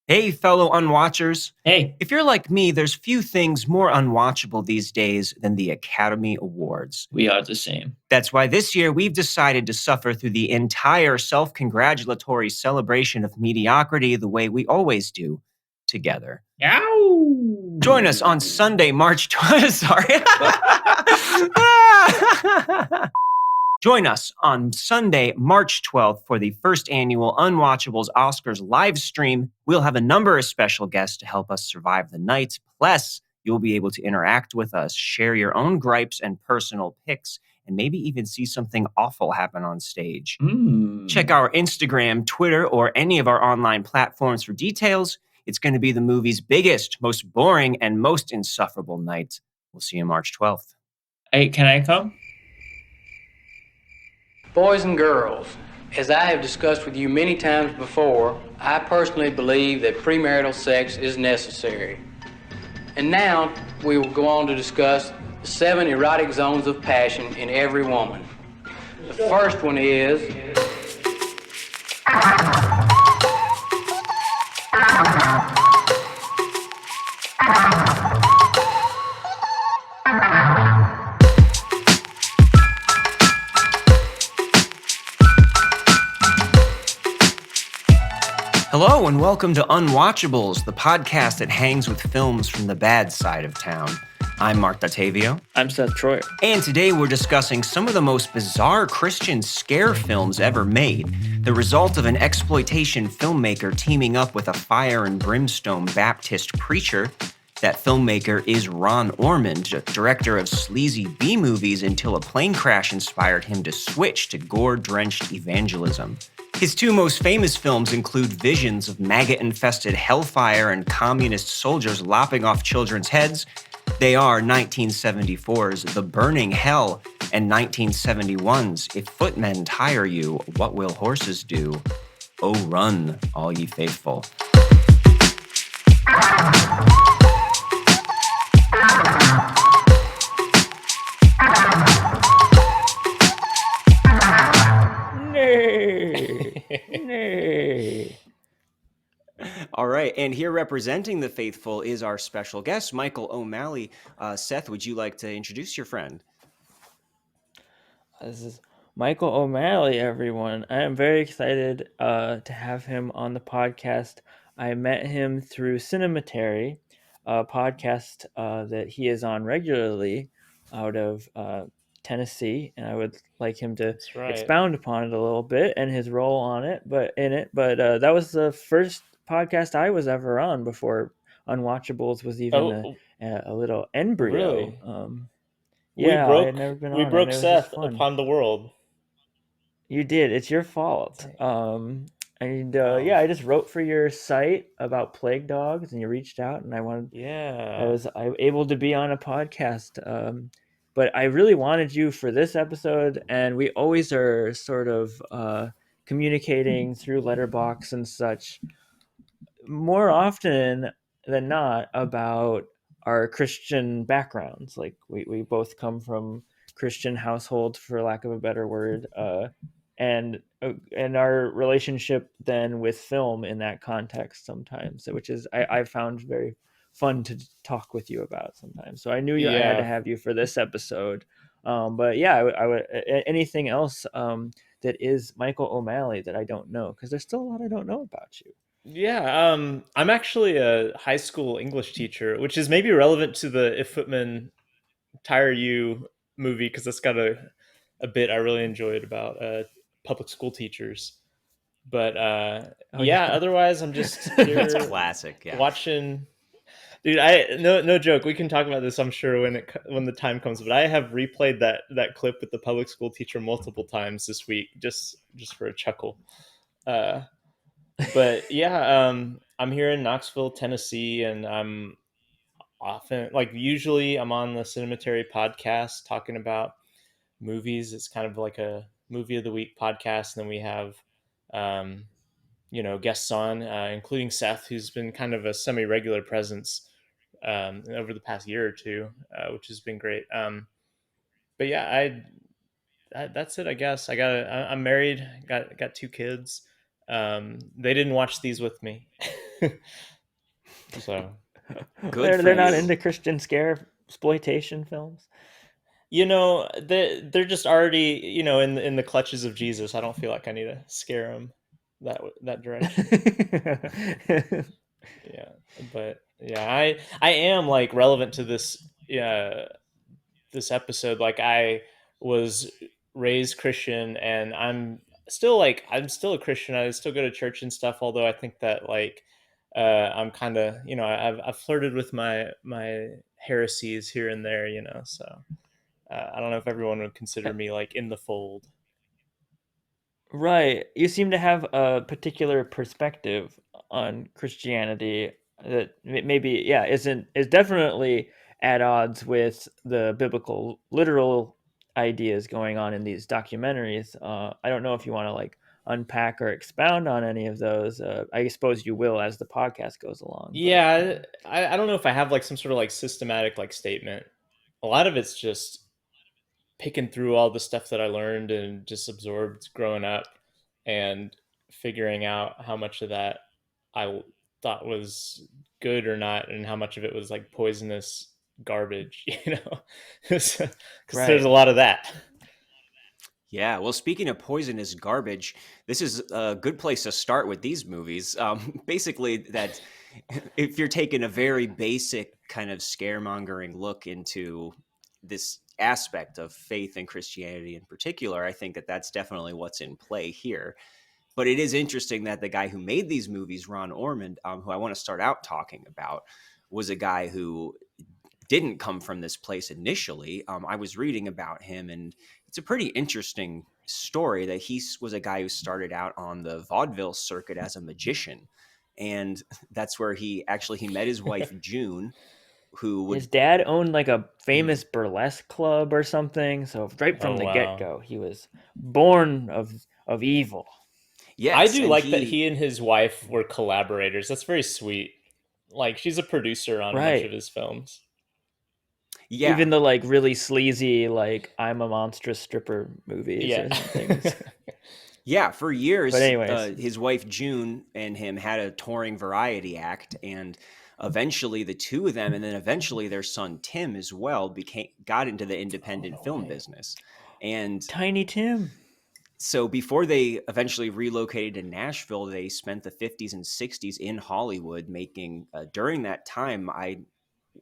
Hey, fellow Unwatchers. Hey, If you're like me, there's few things more unwatchable these days than the Academy Awards. we are the same. That's why this year we've decided to suffer through the entire self congratulatory celebration of mediocrity the way we always do, together. Join us on Sunday, March 12th. Sorry. Join us on Sunday, March 12th for the first annual Unwatchables Oscars live stream. We'll have a number of special guests to help us survive the night. Plus, you'll be able to interact with us, share your own gripes and personal picks, and maybe even see something awful happen on stage. Check our Instagram, Twitter, or any of our online platforms for details. It's going to be the movie's biggest, most boring, and most insufferable night. We'll see you March 12th. Hey, can I come? Boys and girls, as I have discussed with you many times before, I personally believe that premarital sex is necessary. And now we will go on to discuss the 7 erotic zones of passion in every woman. The first one is Hello and welcome to Unwatchables, the podcast that hangs with films from the bad side of town. I'm Marc Dottavio. I'm Seth Troyer. And today we're discussing some of the most bizarre Christian scare films ever made, the result of an exploitation filmmaker teaming up with a fire and brimstone Baptist preacher. That filmmaker is Ron Ormond, director of sleazy B-movies until a plane crash inspired him to switch to gore-drenched evangelism. His 2 most famous films include visions of maggot-infested hellfire and communist soldiers lopping off children's heads. They are 1974's The Burning Hell and 1971's If Footmen Tire You, What Will Horses Do? Oh, run, all ye faithful. Nay. All right, and here representing the faithful is our special guest, Michael O'Malley. Seth, would you like to introduce your friend? This is Michael O'Malley, everyone. I am very excited to have him on the podcast. I met him through Cinematary, a podcast that he is on regularly out of Tennessee, and I would like him to expound upon it a little bit and his role on it. But that was the first podcast I was ever on before Unwatchables was even a little embryo. Really? Yeah, I had never been on. We broke and it was Seth just fun. upon the world. You did. It's your fault. Yeah, I just wrote for your site about plague dogs, and you reached out, and I was able to be on a podcast. But I really wanted you for this episode, and we always are sort of communicating through letterbox and such more often than not about our Christian backgrounds. Like we both come from Christian households, for lack of a better word, and our relationship then with film in that context sometimes, which is I found very fun to talk with you about sometimes. So I knew I had to have you for this episode. But yeah, I would anything else that is Michael O'Malley that I don't know, because there's still a lot I don't know about you. Yeah, I'm actually a high school English teacher, which is maybe relevant to the If Footmen Tire You movie, because that's got a bit I really enjoyed about public school teachers. But otherwise I'm just here That's classic, yeah. watching. Dude, no joke. We can talk about this, I'm sure, when the time comes. But I have replayed that clip with the public school teacher multiple times this week, just for a chuckle. But yeah, I'm here in Knoxville, Tennessee, and I'm usually I'm on the Cinematary podcast talking about movies. It's kind of like a movie of the week podcast, and then we have guests on, including Seth, who's been kind of a semi-regular presence over the past year or two, which has been great. But yeah, that's it, I guess. I'm married, got 2 kids. They didn't watch these with me. So they're not into Christian scare exploitation films. they're just already in the clutches of Jesus. I don't feel like I need to scare them that direction. Yeah, but yeah, I am like relevant to this this episode. Like, I was raised Christian, and I'm still a Christian. I still go to church and stuff, although I think that like I'm kind of, I've flirted with my heresies here and there, so I don't know if everyone would consider me like in the fold. Right. You seem to have a particular perspective on Christianity that maybe, yeah, is definitely at odds with the biblical literal ideas going on in these documentaries. I don't know if you want to like unpack or expound on any of those. I suppose you will as the podcast goes along. Yeah, I don't know if I have like some sort of like systematic like statement. A lot of it's just picking through all the stuff that I learned and just absorbed growing up, and figuring out how much of that I thought was good or not, and how much of it was like poisonous garbage, because there's a lot of that. Yeah, well, speaking of poisonous garbage, this is a good place to start with these movies. Basically, that if you're taking a very basic kind of scaremongering look into this aspect of faith and Christianity in particular, I think that that's definitely what's in play here. But it is interesting that the guy who made these movies, Ron Ormond, who I want to start out talking about, was a guy who didn't come from this place initially. I was reading about him, and it's a pretty interesting story that he was a guy who started out on the vaudeville circuit as a magician. And that's where he met his wife, June, his dad owned like a famous burlesque club or something. So right from the get-go, he was born of evil. Yes, I do like that he and his wife were collaborators. That's very sweet. Like, she's a producer on much of his films. Yeah. Even the like really sleazy, like I'm a monstrous stripper movies and things. Yeah, for years, but anyways, his wife June and him had a touring variety act, and eventually the two of them, and then eventually their son Tim as well, got into the independent film business. And Tiny Tim. So before they eventually relocated to Nashville, they spent the 50s and 60s in Hollywood making, during that time, I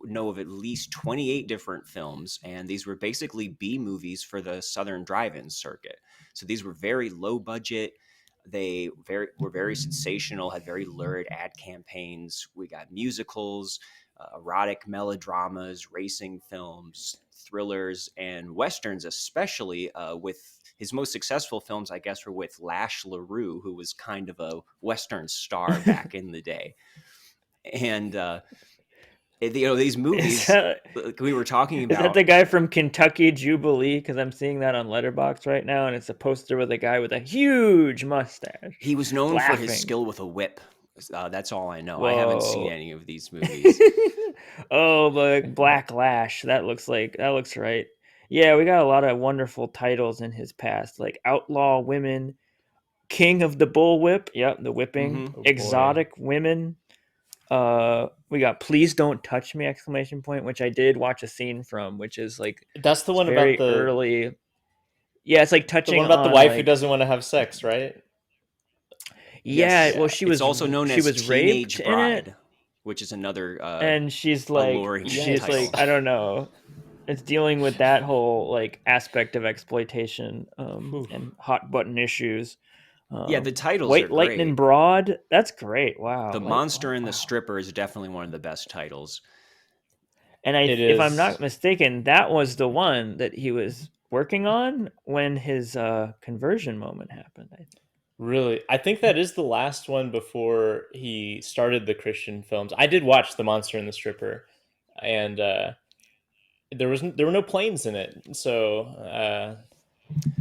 know of at least 28 different films, and these were basically B movies for the Southern drive-in circuit. So these were very low budget. They were very sensational, had very lurid ad campaigns. We got musicals, erotic melodramas, racing films, thrillers, and westerns, especially with his most successful films, I guess, were with Lash LaRue, who was kind of a Western star back in the day. And, these movies we were talking about. Is that the guy from Kentucky Jubilee? Because I'm seeing that on Letterboxd right now, and it's a poster with a guy with a huge mustache. He was known for his skill with a whip. That's all I know. Whoa. I haven't seen any of these movies. Oh, but Black Lash. That looks right. Yeah, we got a lot of wonderful titles in his past, like Outlaw Women, King of the Bullwhip. Yep, the whipping. Mm-hmm. Exotic Women. We got Please Don't Touch Me! ! Which I did watch a scene from, which is like that's the one about the early. Yeah, it's like touching. The one about the wife who doesn't want to have sex, right? Yeah, yes. Well, she was also known as Teenage raped Bride, in it, which is another. And she's like, I don't know. It's dealing with that whole like aspect of exploitation and hot button issues. Yeah, the titles White are great. Lightning Broad. That's great. Wow. The Monster and the Stripper is definitely one of the best titles. And if I'm not mistaken, that was the one that he was working on when his conversion moment happened. I think. Really? I think that is the last one before he started the Christian films. I did watch The Monster and the Stripper, and there were no planes in it. So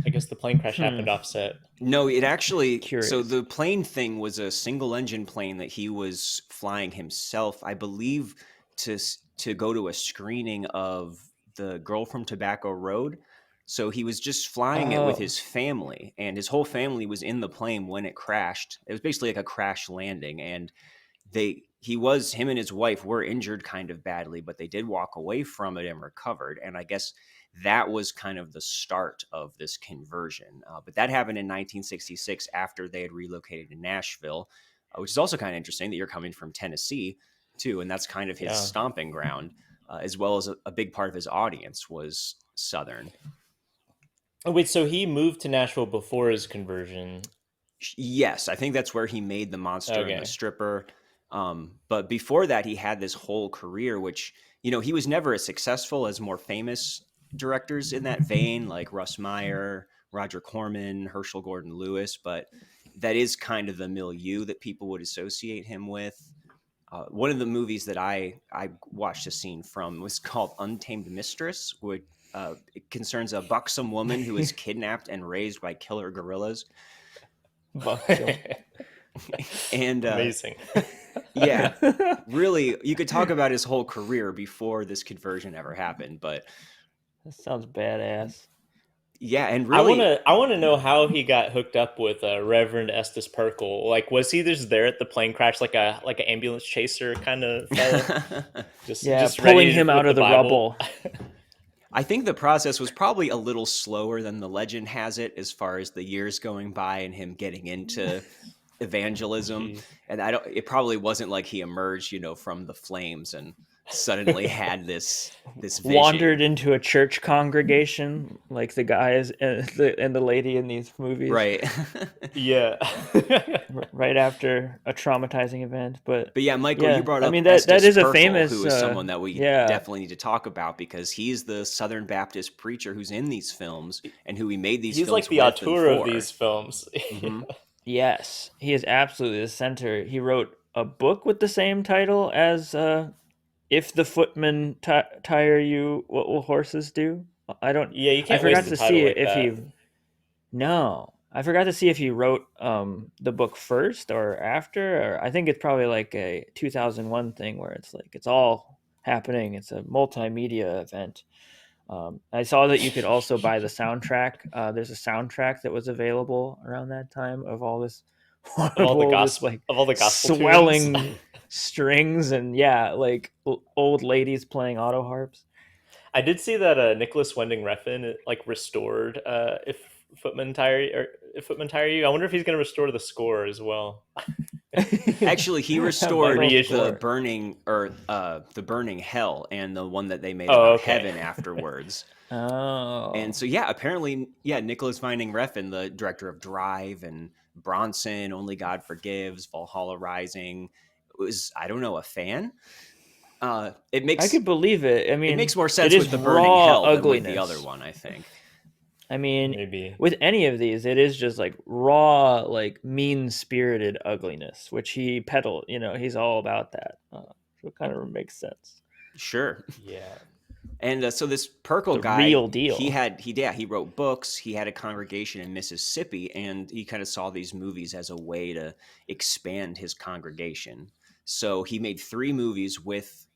I guess the plane crash happened offset. No, it actually... Curious. So the plane thing was a single-engine plane that he was flying himself, I believe, to go to a screening of The Girl from Tobacco Road. So he was just flying it with his family, and his whole family was in the plane when it crashed. It was basically like a crash landing, and him and his wife were injured kind of badly, but they did walk away from it and recovered. And I guess that was kind of the start of this conversion. But that happened in 1966 after they had relocated to Nashville, which is also kind of interesting that you're coming from Tennessee too, and that's kind of his stomping ground, as well as a big part of his audience was Southern. Oh, wait, so he moved to Nashville before his conversion? Yes, I think that's where he made The Monster and the Stripper. But before that, he had this whole career, which, he was never as successful as more famous directors in that vein, like Russ Meyer, Roger Corman, Herschel Gordon Lewis. But that is kind of the milieu that people would associate him with. One of the movies that I watched a scene from was called Untamed Mistress, which it concerns a buxom woman who is kidnapped and raised by killer gorillas. And amazing. Yeah, really, you could talk about his whole career before this conversion ever happened, but that sounds badass. Yeah, and really, I want to know how he got hooked up with Reverend Estes Pirkle. Like, was he just there at the plane crash, like an ambulance chaser kind of fella? just pulling him out of the rubble. I think the process was probably a little slower than the legend has it, as far as the years going by and him getting into evangelism. And it probably wasn't like he emerged, from the flames and suddenly had this vision. Wandered into a church congregation like the guys and the lady in these movies, right? Yeah. Right after a traumatizing event. But yeah, Michael, you brought up that is Pirkle, a famous, who is someone that we definitely need to talk about, because he's the Southern Baptist preacher who's in these films and who he made these films with. He's like the auteur of these films. Mm-hmm. Yes, he is absolutely the center. He wrote a book with the same title as If the Footmen Tire You, What Will Horses Do? I don't. Yeah, you can't. I forgot to see like if that. he. No, I forgot to see if he wrote the book first or after. Or I think it's probably like a 2001 thing where it's like it's all happening. It's a multimedia event. I saw that you could also buy the soundtrack. There's a soundtrack that was available around that time of all this, of all the gospel swelling tunes. strings and like old ladies playing auto harps. I did see that Nicholas Winding Refn restored If Footmen Tire You. I wonder if he's going to restore the score as well. Actually, he restored the burning hell and the one that they made about heaven afterwards. And so apparently Nicholas Winding Refn, the director of Drive and Bronson, Only God Forgives, Valhalla Rising, was, I don't know, a fan. I could believe it. I mean, it makes more sense with the burning hell ugliness than with the other one, I think. I mean, maybe with any of these, it is just like raw, like mean-spirited ugliness, which he peddled. He's all about that. So it kind of makes sense. Sure. Yeah. And so this Pirkle guy, real deal. He wrote books. He had a congregation in Mississippi, and he kind of saw these movies as a way to expand his congregation. So he made 3 movies with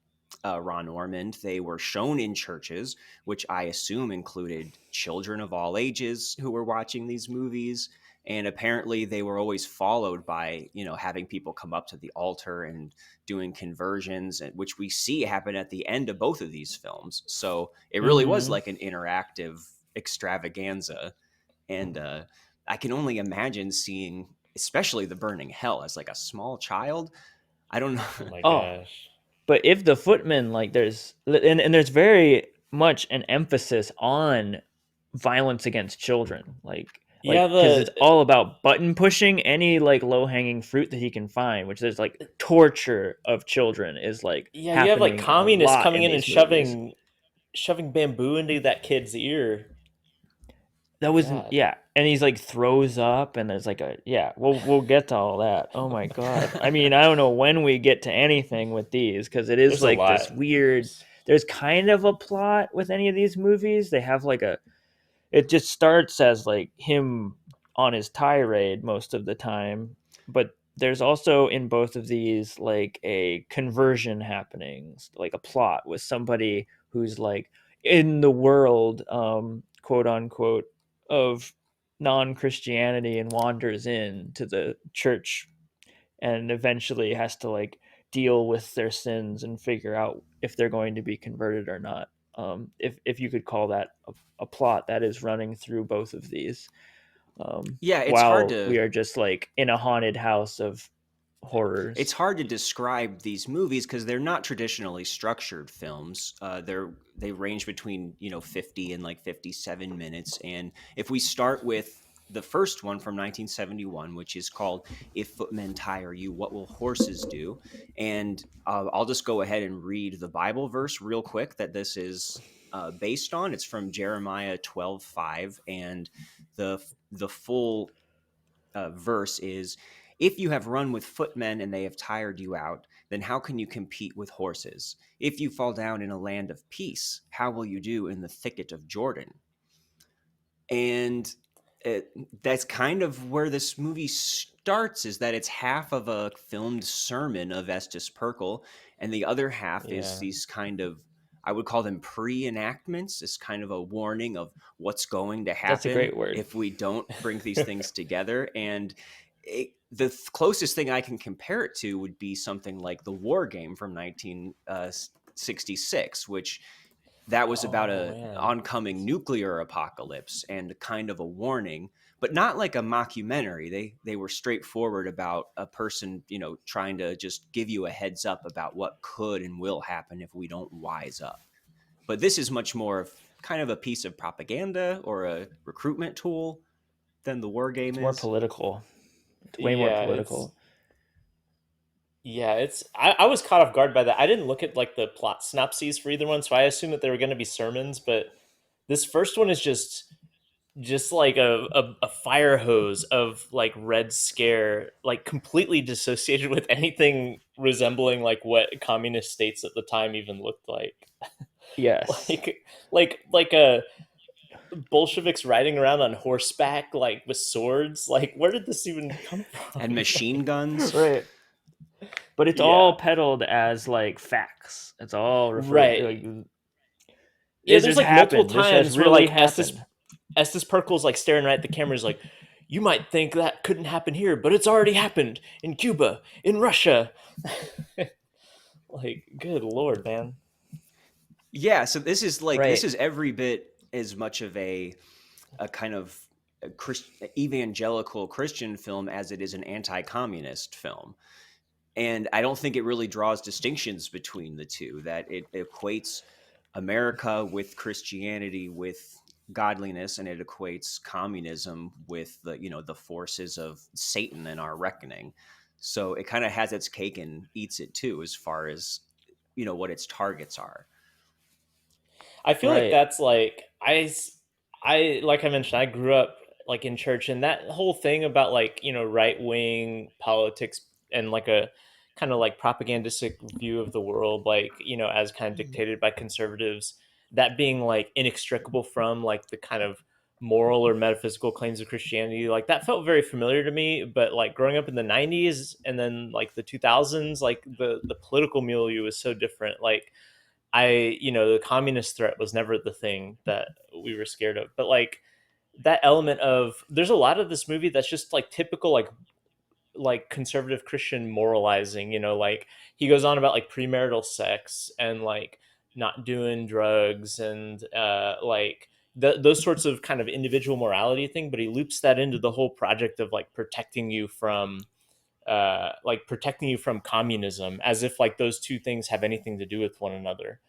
Ron Ormond. They were shown in churches, which I assume included children of all ages who were watching these movies. And apparently they were always followed by, having people come up to the altar and doing conversions, which we see happen at the end of both of these films. So it really was like an interactive extravaganza. And I can only imagine seeing, especially the burning hell, as like a small child. I don't know. Oh my gosh. But if the Footmen, there's very much an emphasis on violence against children, because it's all about button pushing any low-hanging fruit that he can find, which is torture of children is you have communists coming in and movies. shoving bamboo into that kid's ear. That was and he's throws up, and there's we'll get to all that. Oh my god. I mean, I don't know when we get to anything with these, because it is this weird, there's kind of a plot with any of these movies. They have it just starts as him on his tirade most of the time, but there's also in both of these a conversion happening, a plot with somebody who's in the world, quote unquote, of non-Christianity and wanders into the church and eventually has to like deal with their sins and figure out if they're going to be converted or not. If you could call that a plot that is running through both of these, Yeah, it's hard while to we are just like in a haunted house of horrors. it's hard to describe these movies because they're not traditionally structured films. They range between 50 and like 57 minutes. And if we start with the first one from 1971, which is called "If Footmen Tire You, What Will Horses Do?" And I'll just go ahead and read the Bible verse real quick that this is based on. It's from Jeremiah 12:5, and the full verse is, "If you have run with footmen and they have tired you out, then how can you compete with horses? If you fall down in a land of peace, how will you do in the thicket of Jordan?" And that's kind of where this movie starts, is that it's half of a filmed sermon of Estes Pirkle, and the other half is these kind of, I would call them pre-enactments. It's kind of a warning of what's going to happen. That's a great word. If we don't bring these things together. And the closest thing I can compare it to would be something like The War Game from 1966, which that was about an oncoming nuclear apocalypse and kind of a warning, but not like a mockumentary. They were straightforward about a person, trying to just give you a heads up about what could and will happen if we don't wise up. But this is much more of kind of a piece of propaganda or a recruitment tool than The War Game It's is. more political. It's way more political. I was caught off guard by that. I didn't look at like the plot synopses for either one, so I assumed that they were going to be sermons. But this first one is just like a fire hose of like Red Scare, like completely dissociated with anything resembling like what communist states at the time even looked like. Yes, like a Bolsheviks riding around on horseback, like with swords. Like, where did this even come from? And machine guns. Right. But it's all peddled as like facts. It's all referred like, there's like multiple times where like Estes Pirkle's like staring right at the camera, is like, you might think that couldn't happen here, but it's already happened in Cuba, in Russia. Like, good Lord, man. Yeah, so this is like this is every bit as much of a kind of evangelical Christian film as it is an anti-communist film. And I don't think it really draws distinctions between the two, that it equates America with Christianity, with godliness, and it equates communism with the forces of Satan and our reckoning. So it kind of has its cake and eats it too, as far as what its targets are. I feel like that's like I like I mentioned, I grew up like in church, and that whole thing about like right wing politics and like a kind of like propagandistic view of the world, like as kind of dictated by conservatives, that being like inextricable from like the kind of moral or metaphysical claims of Christianity, like that felt very familiar to me. But like growing up in the 90s and then like the 2000s, like the political milieu was so different. Like the communist threat was never the thing that we were scared of, but like that element of, there's a lot of this movie that's just like typical like conservative Christian moralizing, like he goes on about like premarital sex and like not doing drugs and like those sorts of kind of individual morality thing, but he loops that into the whole project of like protecting you from communism, as if like those two things have anything to do with one another.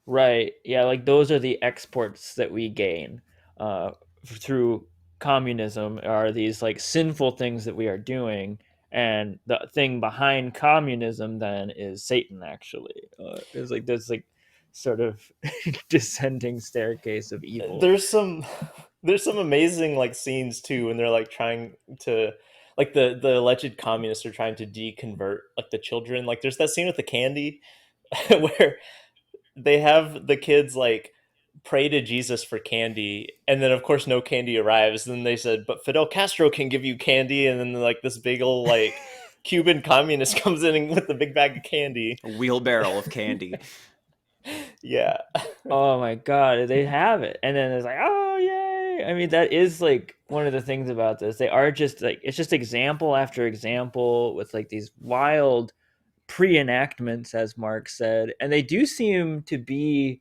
Right. Yeah, like those are the exports that we gain through communism, are these like sinful things that we are doing, and the thing behind communism then is Satan. Actually, it's like this like sort of descending staircase of evil. There's some amazing like scenes too when they're like trying to, like the alleged communists are trying to deconvert like the children. Like there's that scene with the candy where they have the kids like pray to Jesus for candy, and then of course no candy arrives. Then they said, but Fidel Castro can give you candy, and then like this big old like Cuban communist comes in with a big bag of candy, a wheelbarrow of candy. Yeah. Oh my god, they have it, and then it's like, oh yay! I mean, that is like one of the things about this. They are just like it's just example after example with like these wild pre-enactments, as Mark said, and they do seem to be.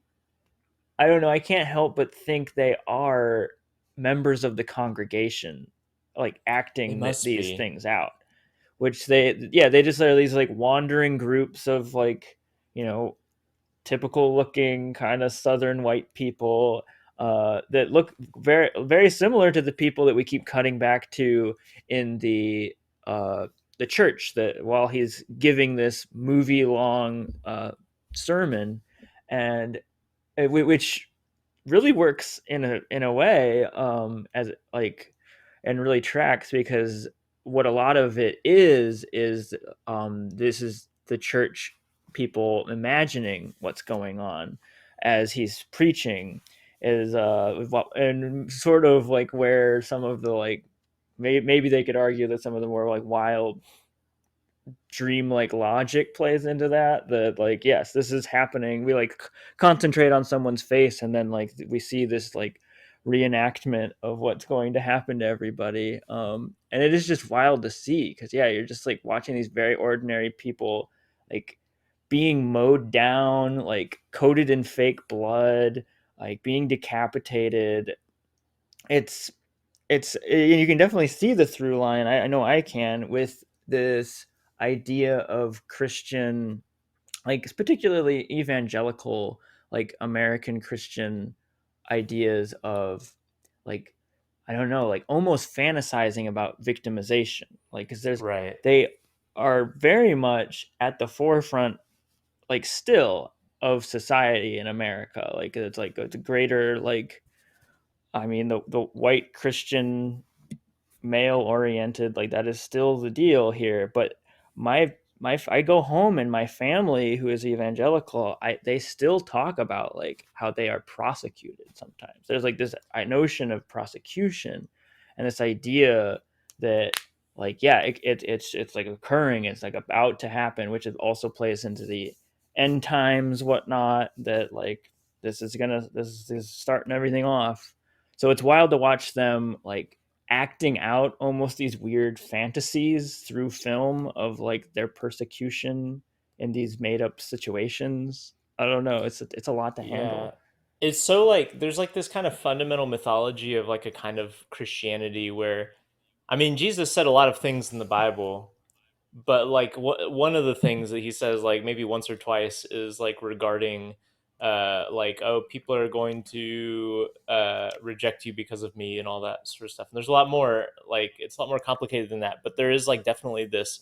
I don't know. I can't help but think they are members of the congregation, like They acting must these be. things out. Which they just are these like wandering groups of like you know typical looking kind of southern white people that look very very similar to the people that we keep cutting back to in the church that while he's giving this movie long sermon and which really works in a way as like and really tracks because what a lot of it is this is the church people imagining what's going on as he's preaching is and sort of like where some of the like maybe they could argue that some of the more like wild dreamlike logic plays into that like yes this is happening we like concentrate on someone's face and then like we see this like reenactment of what's going to happen to everybody and it is just wild to see because yeah you're just like watching these very ordinary people like being mowed down like coated in fake blood like being decapitated it's you can definitely see the through line. I know I can with this idea of Christian, like particularly evangelical, like American Christian ideas of like I don't know, like almost fantasizing about victimization. Like because Right. they are very much at the forefront, like still of society in America. Like it's a greater like I mean the white Christian male oriented like that is still the deal here but my I go home and my family who is evangelical they still talk about like how they are prosecuted sometimes there's like this notion of prosecution and this idea that like yeah it's like occurring it's like about to happen which also plays into the end times whatnot that like this is starting everything off so it's wild to watch them like acting out almost these weird fantasies through film of like their persecution in these made up situations. I don't know. It's a lot to Yeah. handle. It's so like there's like this kind of fundamental mythology of like a kind of Christianity where I mean Jesus said a lot of things in the Bible, but like one of the things that he says like maybe once or twice is like regarding like oh people are going to reject you because of me and all that sort of stuff. And there's a lot more like it's a lot more complicated than that, but there is like definitely this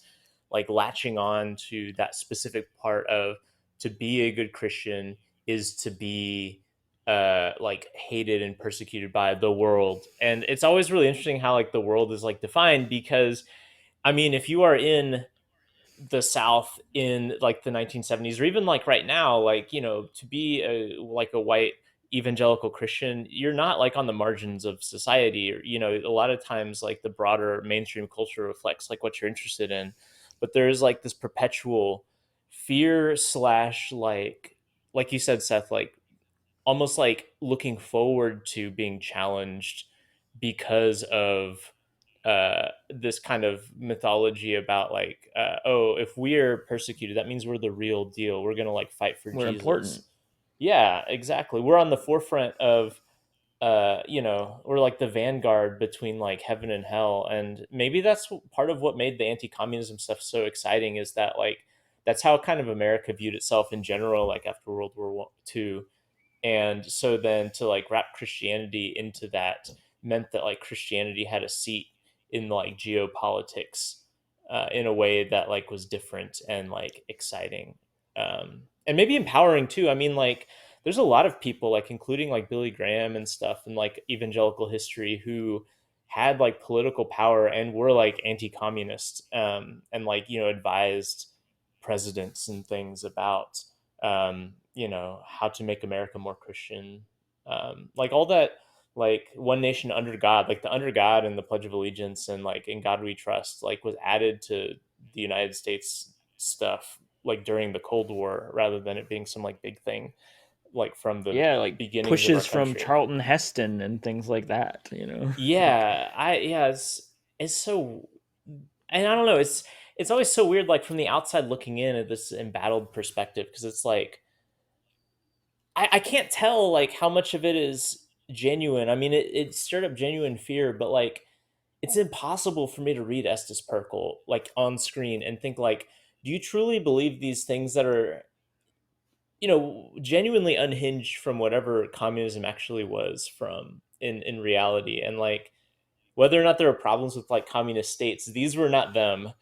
like latching on to that specific part of to be a good Christian is to be like hated and persecuted by the world. And it's always really interesting how like the world is like defined because I mean if you are in the South in like the 1970s or even like right now like you know to be a like a white evangelical Christian you're not like on the margins of society or you know a lot of times like the broader mainstream culture reflects like what you're interested in but there's like this perpetual fear slash like you said Seth like almost like looking forward to being challenged because of this kind of mythology about like oh if we're persecuted that means we're the real deal we're gonna like fight for We're Jesus important. yeah exactly we're on the forefront of you know we're like the vanguard between like heaven and hell and maybe that's part of what made the anti-communism stuff so exciting is that like that's how kind of America viewed itself in general like after World War II and so then to like wrap Christianity into that meant that like Christianity had a seat in like geopolitics in a way that like was different and like exciting and maybe empowering too. I mean, like there's a lot of people like including like Billy Graham and stuff and like evangelical history who had like political power and were like anti-communist and like you know advised presidents and things about you know, how to make America more Christian, like all that, like one nation under God, like the under God and the Pledge of Allegiance and like in God we trust, like was added to the United States stuff like during the Cold War rather than it being some like big thing like from the like beginnings of our pushes from country. Charlton Heston and things like that, It's so, and I don't know, it's always so weird, like from the outside looking in at this embattled perspective, because it's like I can't tell like how much of it is genuine. I mean, it stirred up genuine fear, but like it's impossible for me to read Estes Pirkle like on screen and think like, do you truly believe these things that are, genuinely unhinged from whatever communism actually was from in reality? And like whether or not there are problems with like communist states, these were not them.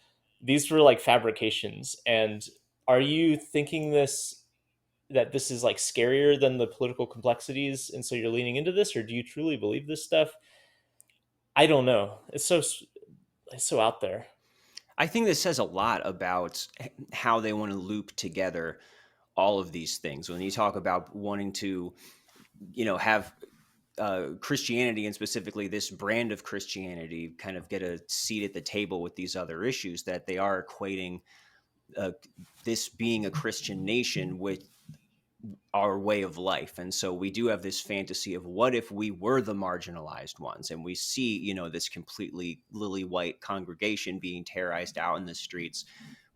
These were like fabrications. And are you thinking that this is like scarier than the political complexities, and so you're leaning into this, or do you truly believe this stuff? I don't know. It's so out there. I think this says a lot about how they want to loop together all of these things. When you talk about wanting to, have Christianity, and specifically this brand of Christianity, kind of get a seat at the table with these other issues, that they are equating this being a Christian nation with our way of life. And so we do have this fantasy of what if we were the marginalized ones, and we see, this completely lily white congregation being terrorized out in the streets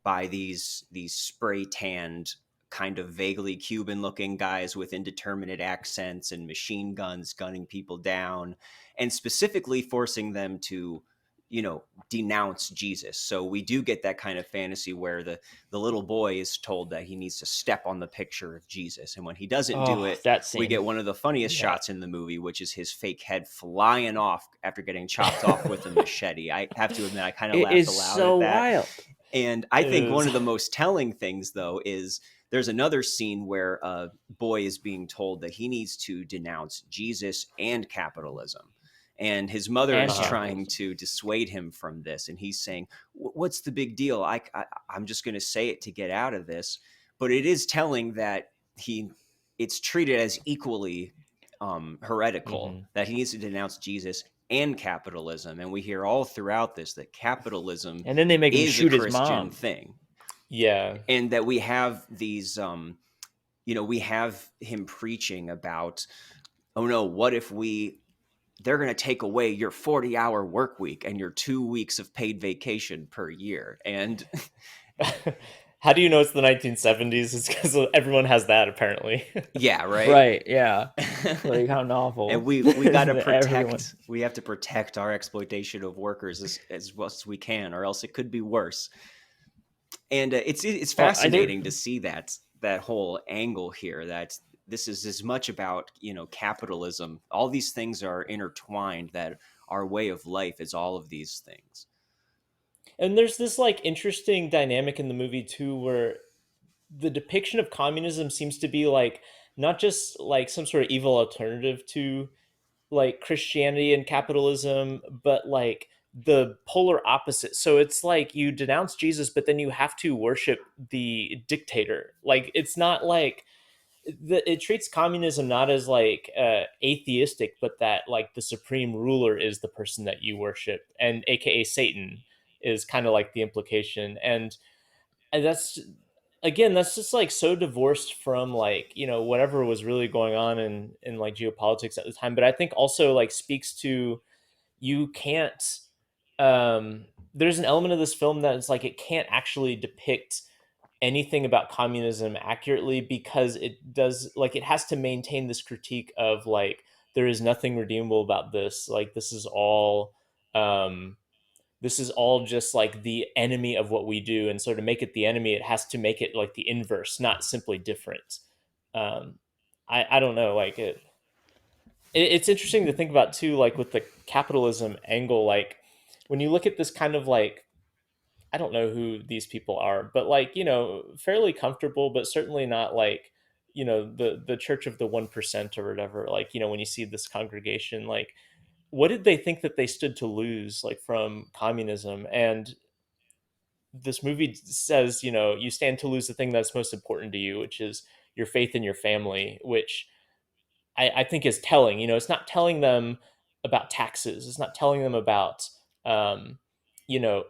by these spray tanned, kind of vaguely Cuban looking guys with indeterminate accents and machine guns gunning people down, and specifically forcing them to, denounce Jesus. So we do get that kind of fantasy where the little boy is told that he needs to step on the picture of Jesus. And when he doesn't do it, that scene. We get one of the funniest shots in the movie, which is his fake head flying off after getting chopped off with a machete. I have to admit, I kind of laughed aloud so at that. Wild. And I think one of the most telling things, though, is there's another scene where a boy is being told that he needs to denounce Jesus and capitalism. And his mother is trying to dissuade him from this. And he's saying, what's the big deal? I'm just going to say it to get out of this. But it is telling that it's treated as equally heretical, that he needs to denounce Jesus and capitalism. And we hear all throughout this that capitalism and then they make him shoot a Christian his mom thing. Yeah. And that we have these, we have him preaching about, oh no, what if they're going to take away your 40-hour work week and your 2 weeks of paid vacation per year. And how do you know it's the 1970s? It's because everyone has that, apparently. Yeah, right. Right. Yeah. Like how novel. And we got to protect. We have to protect our exploitation of workers as well as we can, or else it could be worse. And it's fascinating to see that whole angle here, that this is as much about, capitalism. All these things are intertwined, that our way of life is all of these things. And there's this like interesting dynamic in the movie too, where the depiction of communism seems to be like not just like some sort of evil alternative to like Christianity and capitalism, but like the polar opposite. So it's like you denounce Jesus, but then you have to worship the dictator. Like it's not like it treats communism not as like atheistic, but that like the supreme ruler is the person that you worship, and aka Satan is kind of like the implication. And that's, again, that's just like so divorced from like, whatever was really going on in like geopolitics at the time. But I think also like speaks to, you can't there's an element of this film that is like it can't actually depict anything about communism accurately, because it does, like, it has to maintain this critique of like there is nothing redeemable about this, like this is all just like the enemy of what we do. And so to make it the enemy, it has to make it like the inverse, not simply different. I don't know, like it's interesting to think about too, like with the capitalism angle, like when you look at this kind of like, I don't know who these people are, but like, fairly comfortable, but certainly not like, the church of the 1% or whatever. Like, when you see this congregation, like, what did they think that they stood to lose, like, from communism? And this movie says, you stand to lose the thing that's most important to you, which is your faith in your family, which I think is telling. It's not telling them about taxes. It's not telling them about,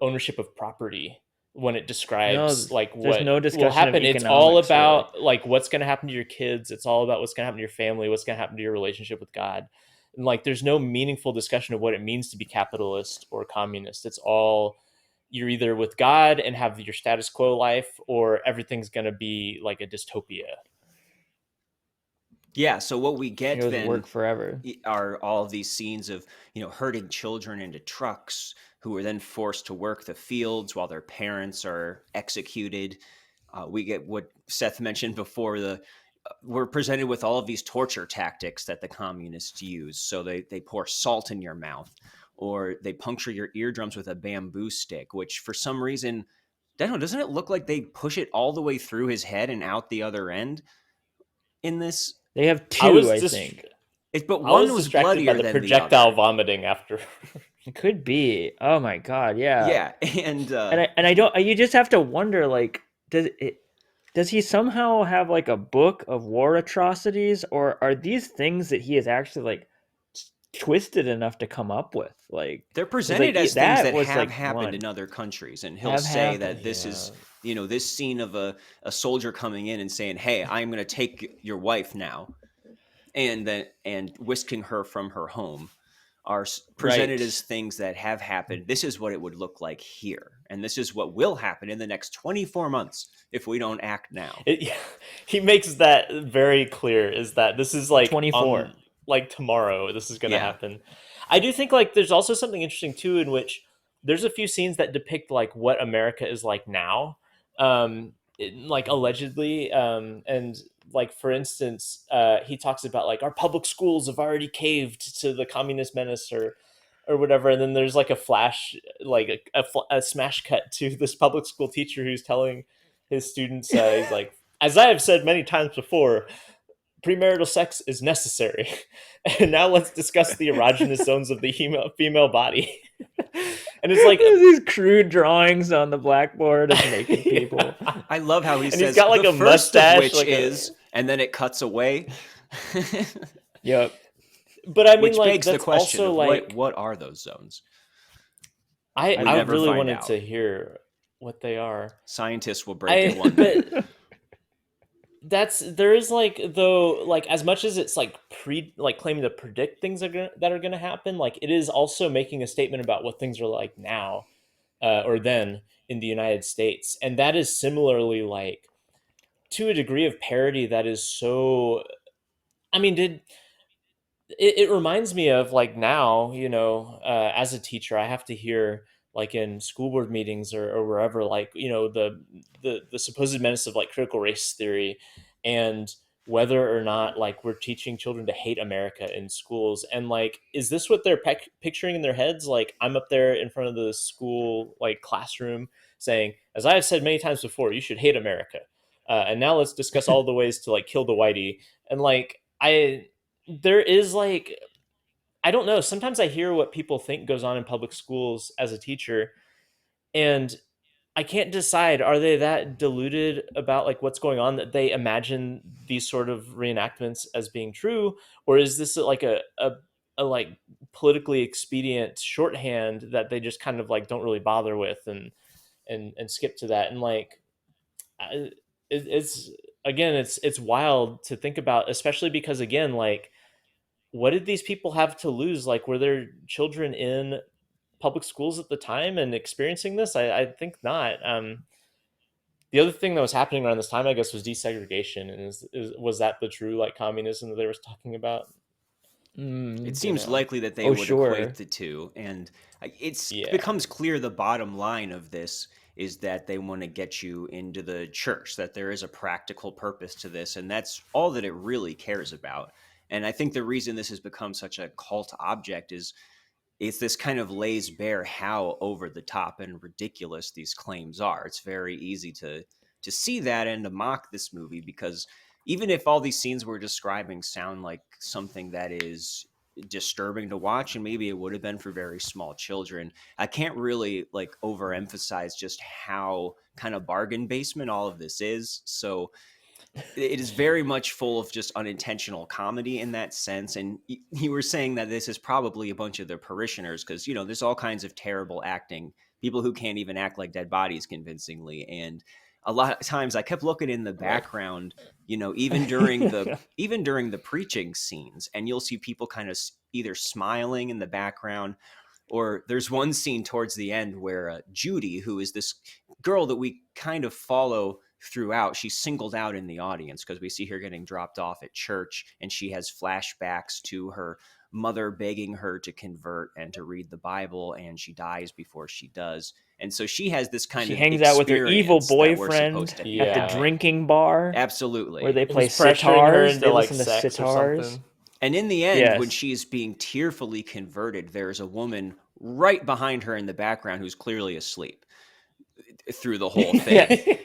ownership of property. when it describes like there's what no will discussion of happen. It's all economics, really. about like what's going to happen to your kids. It's all about what's going to happen to your family, what's going to happen to your relationship with God. And like there's no meaningful discussion of what it means to be capitalist or communist. It's all you're either with God and have your status quo life, or everything's going to be like a dystopia. Yeah, so what we get It was then work forever. are all of these scenes of, herding children into trucks who are then forced to work the fields while their parents are executed. We get what Seth mentioned before, we're presented with all of these torture tactics that the communists use. So they pour salt in your mouth, or they puncture your eardrums with a bamboo stick, which for some reason, I don't know, doesn't it look like they push it all the way through his head and out the other end in this? They have two, I think. But I one was was distracted bloodier by the than projectile the other. vomiting after. It could be. Oh my god, yeah. Yeah, and I don't. You just have to wonder, like, does he somehow have like a book of war atrocities, or are these things that he is actually like twisted enough to come up with? Like, they're presented as things that have happened in other countries, and he'll say that this is, this scene of a soldier coming in and saying, "Hey, I'm going to take your wife now," and whisking her from her home, are presented as things that have happened. This is what it would look like here, and this is what will happen in the next 24 months if we don't act now. He makes that very clear, is that this is like 24. Like tomorrow this is going to happen. I do think like there's also something interesting too, in which there's a few scenes that depict like what America is like now, like allegedly, and like for instance, he talks about like our public schools have already caved to the communist menace or whatever, and then there's like a flash, like a smash cut to this public school teacher who's telling his students, he's like, as I have said many times before, premarital sex is necessary. And now let's discuss the erogenous zones of the female body. And it's like these crude drawings on the blackboard of naked people. I love how he says he's got like the a first mustache, of which like is, and then it cuts away. Yep. But I mean, which like, begs that's the question also of like, what are those zones? I never really find wanted out. to hear what they are. Scientists will break it one day. But there is like, though, like as much as it's like claiming to predict things that are going to happen, like it is also making a statement about what things are like now, or then in the United States, and that is similarly like to a degree of parody that is so. I mean, it reminds me of like now, as a teacher, I have to hear like in school board meetings or wherever, like, the supposed menace of like critical race theory, and whether or not like we're teaching children to hate America in schools. And like, is this what they're picturing in their heads? Like, I'm up there in front of the school like classroom saying, as I have said many times before, you should hate America. And now let's discuss all the ways to like kill the whitey. And like, there is like, I don't know, sometimes I hear what people think goes on in public schools as a teacher, and I can't decide, are they that deluded about like what's going on that they imagine these sort of reenactments as being true, or is this like a like politically expedient shorthand that they just kind of like don't really bother with and skip to that. And like, it's again, it's wild to think about, especially because again, like, what did these people have to lose? Like, were there children in public schools at the time and experiencing this? I think not. The other thing that was happening around this time, I guess, was desegregation. And was that the true like communism that they were talking about? It seems likely that they would equate the two, and becomes clear the bottom line of this is that they want to get you into the church, that there is a practical purpose to this, and that's all that it really cares about. And I think the reason this has become such a cult object is this kind of lays bare how over the top and ridiculous these claims are. It's very easy to see that and to mock this movie, because even if all these scenes we're describing sound like something that is disturbing to watch, and maybe it would have been for very small children, I can't really like overemphasize just how kind of bargain basement all of this is. So it is very much full of just unintentional comedy in that sense. And you were saying that this is probably a bunch of their parishioners, because, there's all kinds of terrible acting people who can't even act like dead bodies convincingly. And a lot of times I kept looking in the background, even during the preaching scenes, and you'll see people kind of either smiling in the background, or there's one scene towards the end where Judy, who is this girl that we kind of follow throughout, she's singled out in the audience because we see her getting dropped off at church, and she has flashbacks to her mother begging her to convert and to read the Bible, and she dies before she does. And so she has this kind she of hangs out with her evil boyfriend at the drinking bar. Absolutely. Where they play pressuring her sitars. into They like listen to sex sitars. or something. And in the end, when she's being tearfully converted, there's a woman right behind her in the background who's clearly asleep through the whole thing.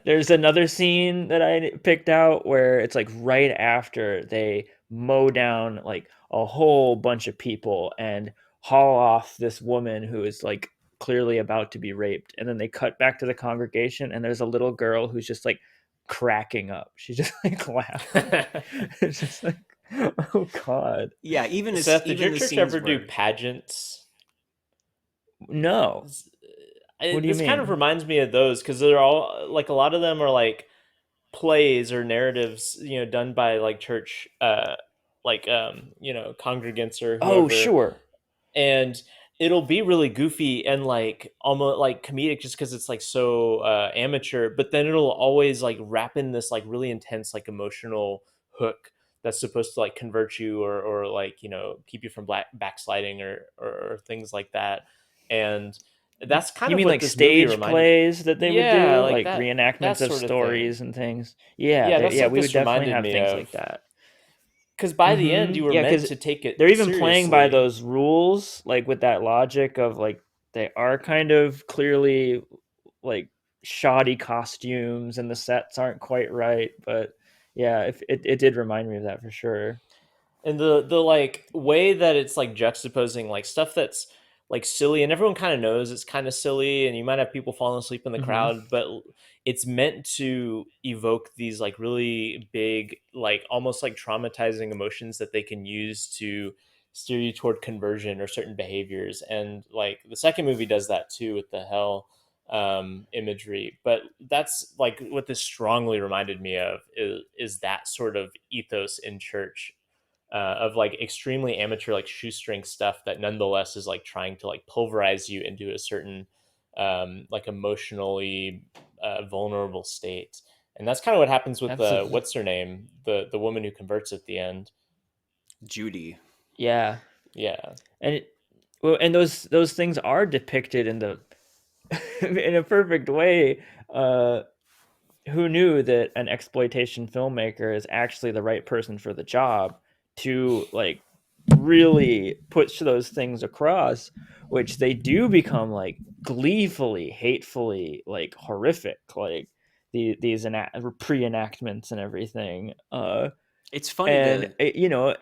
There's another scene that I picked out where it's like right after they mow down like a whole bunch of people and haul off this woman who is like clearly about to be raped. And then they cut back to the congregation, and there's a little girl who's just like cracking up. She's just like laughing. It's just like, oh God. Yeah, even Seth, did your church ever do pageants? No. What do you this mean? kind of reminds me of those, because they're all like, a lot of them are like plays or narratives, done by like church congregants or whoever. Oh, sure. And it'll be really goofy and like almost like comedic just because it's like so amateur, but then it'll always like wrap in this like really intense like emotional hook that's supposed to like convert you or like keep you from backsliding or things like that. And that's kind you of mean what like this stage plays that they would do, like that, reenactments of stories and things. Yeah, we would definitely have things like that. Because by the end, you were meant to take it. They're even seriously. playing by those rules, like with that logic of like they are kind of clearly like shoddy costumes and the sets aren't quite right. But yeah, it did remind me of that for sure. And the like way that it's like juxtaposing like stuff that's like silly, and everyone kind of knows it's kind of silly, and you might have people falling asleep in the crowd, but it's meant to evoke these like really big, like almost like traumatizing emotions that they can use to steer you toward conversion or certain behaviors. And like the second movie does that too with the hell imagery. But that's like what this strongly reminded me of is that sort of ethos in church. Of like extremely amateur, like shoestring stuff that nonetheless is like trying to like pulverize you into a certain like emotionally vulnerable state. And that's kind of what happens with what's her name, the woman who converts at the end, Judy. Yeah, and and those things are depicted in the in a perfect way. Who knew that an exploitation filmmaker is actually the right person for the job to like really push those things across, which they do become like gleefully, hatefully, like horrific, like these pre-enactments and everything. It's funny, and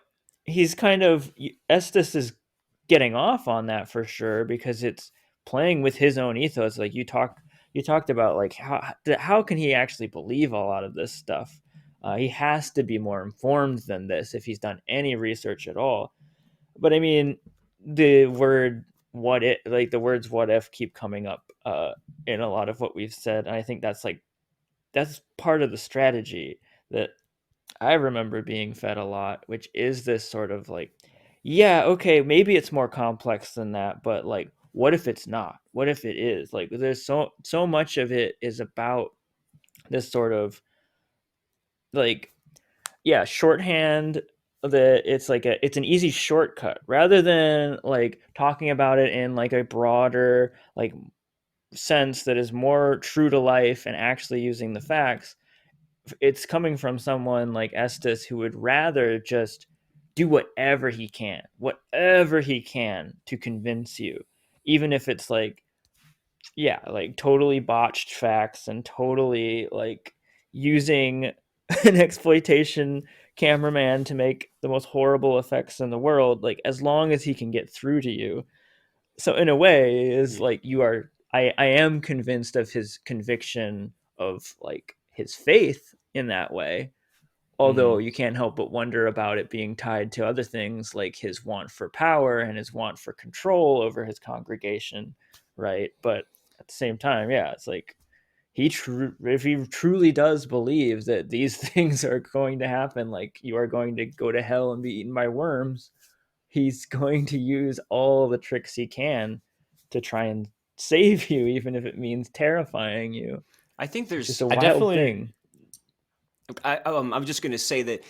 he's kind of Estes is getting off on that for sure because it's playing with his own ethos. Like you talked about like how can he actually believe a lot of this stuff? He has to be more informed than this if he's done any research at all. But I mean, the words "what if" keep coming up in a lot of what we've said, and I think that's part of the strategy that I remember being fed a lot, which is this sort of like, yeah, okay, maybe it's more complex than that, but like, what if it's not? What if it is? Like, there's so much of it is about this sort of like, yeah, shorthand that it's like it's an easy shortcut rather than like talking about it in like a broader like sense that is more true to life and actually using the facts. It's coming from someone like Estes who would rather just do whatever he can to convince you, even if it's like, yeah, like totally botched facts and totally like using an exploitation cameraman to make the most horrible effects in the world, like as long as he can get through to you. So in a way is like I am convinced of his conviction of like his faith in that way, Although you can't help but wonder about it being tied to other things like his want for power and his want for control over his congregation, right? But at the same time, yeah, it's like if he truly does believe that these things are going to happen, like you are going to go to hell and be eaten by worms, he's going to use all the tricks he can to try and save you, even if it means terrifying you. I think It's just there's a I wild definitely thing. I'm just going to say that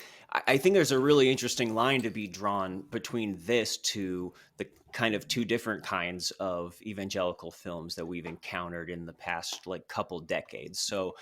I think there's a really interesting line to be drawn between this to the kind of two different kinds of evangelical films that we've encountered in the past like couple decades. So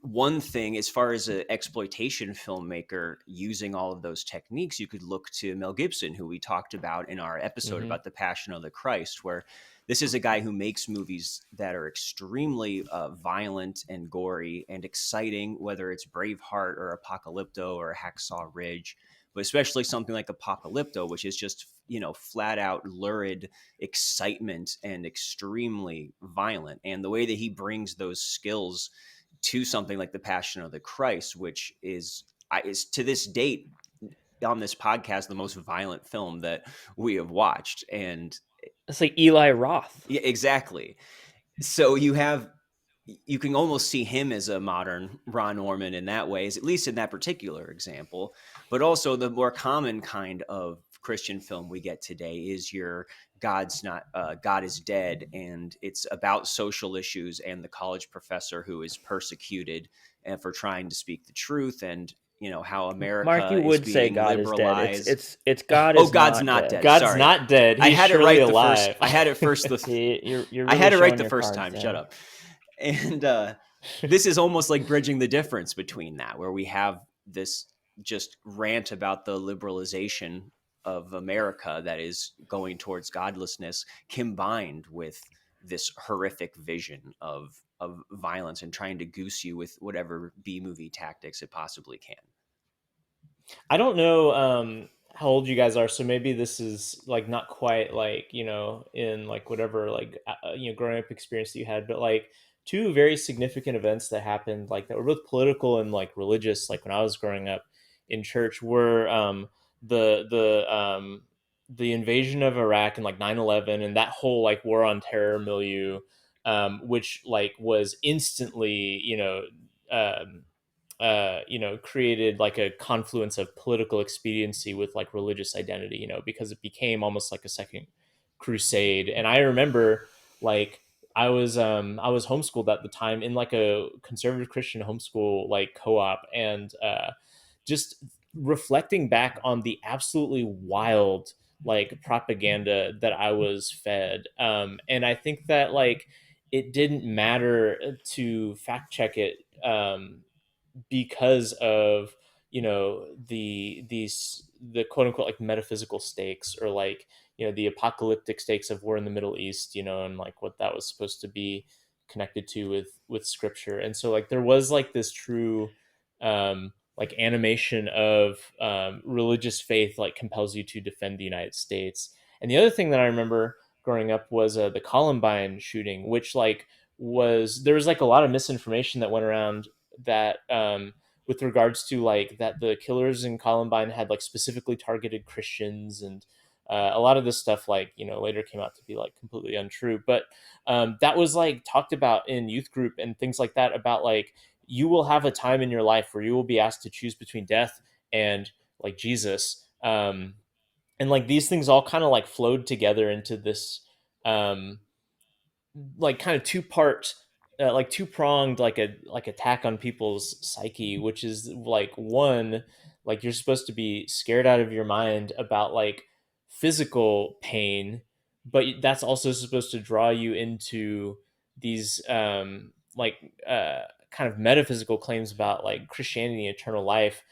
one thing, as far as an exploitation filmmaker using all of those techniques, you could look to Mel Gibson, who we talked about in our episode about the Passion of the Christ, where this is a guy who makes movies that are extremely violent and gory and exciting, whether it's Braveheart or Apocalypto or Hacksaw Ridge, but especially something like Apocalypto, which is just, flat out lurid excitement and extremely violent. And the way that he brings those skills to something like the Passion of the Christ, which is to this date on this podcast the most violent film that we have watched. And It's like Eli Roth. yeah, exactly. So you can almost see him as a modern Ron Ormond in that way, at least in that particular example. But also the more common kind of Christian film we get today is your God is dead, and it's about social issues and the college professor who is persecuted and for trying to speak the truth, and how Mark, America you is would say being God is dead. liberalized. It's God Oh, is God's not not dead. dead. God's Sorry. not dead. I He's had it surely right the alive. first. I had it first. See, you're I really had it right showing the your first cards time. Shut there. up. And this is almost like bridging the difference between that, where we have this just rant about the liberalization of America that is going towards godlessness, combined with this horrific vision of violence and trying to goose you with whatever B movie tactics it possibly can. I don't know how old you guys are, so maybe this is like not quite like in like whatever like growing up experience that you had, but like two very significant events that happened like that were both political and like religious. Like when I was growing up in church, were the the um, the invasion of Iraq and like 9/11 and that whole like war on terror milieu, which like was instantly Um, created like a confluence of political expediency with like religious identity, because it became almost like a second crusade. And I remember like I was homeschooled at the time in like a conservative Christian homeschool like co-op, and just reflecting back on the absolutely wild like propaganda that I was fed. And I think that like it didn't matter to fact check it, because of the quote unquote like metaphysical stakes, or like the apocalyptic stakes of war in the Middle East, and like what that was supposed to be connected to with scripture. And so like there was like this true like animation of religious faith like compels you to defend the United States. And the other thing that I remember growing up was the Columbine shooting, which like there was like a lot of misinformation that went around that with regards to like that the killers in Columbine had like specifically targeted Christians, and a lot of this stuff like later came out to be like completely untrue. But that was like talked about in youth group and things like that, about like you will have a time in your life where you will be asked to choose between death and like Jesus, and like these things all kind of like flowed together into this um like kind of two-part like two-pronged like attack on people's psyche, which is like one, like you're supposed to be scared out of your mind about like physical pain, but that's also supposed to draw you into these like kind of metaphysical claims about like Christianity and eternal life,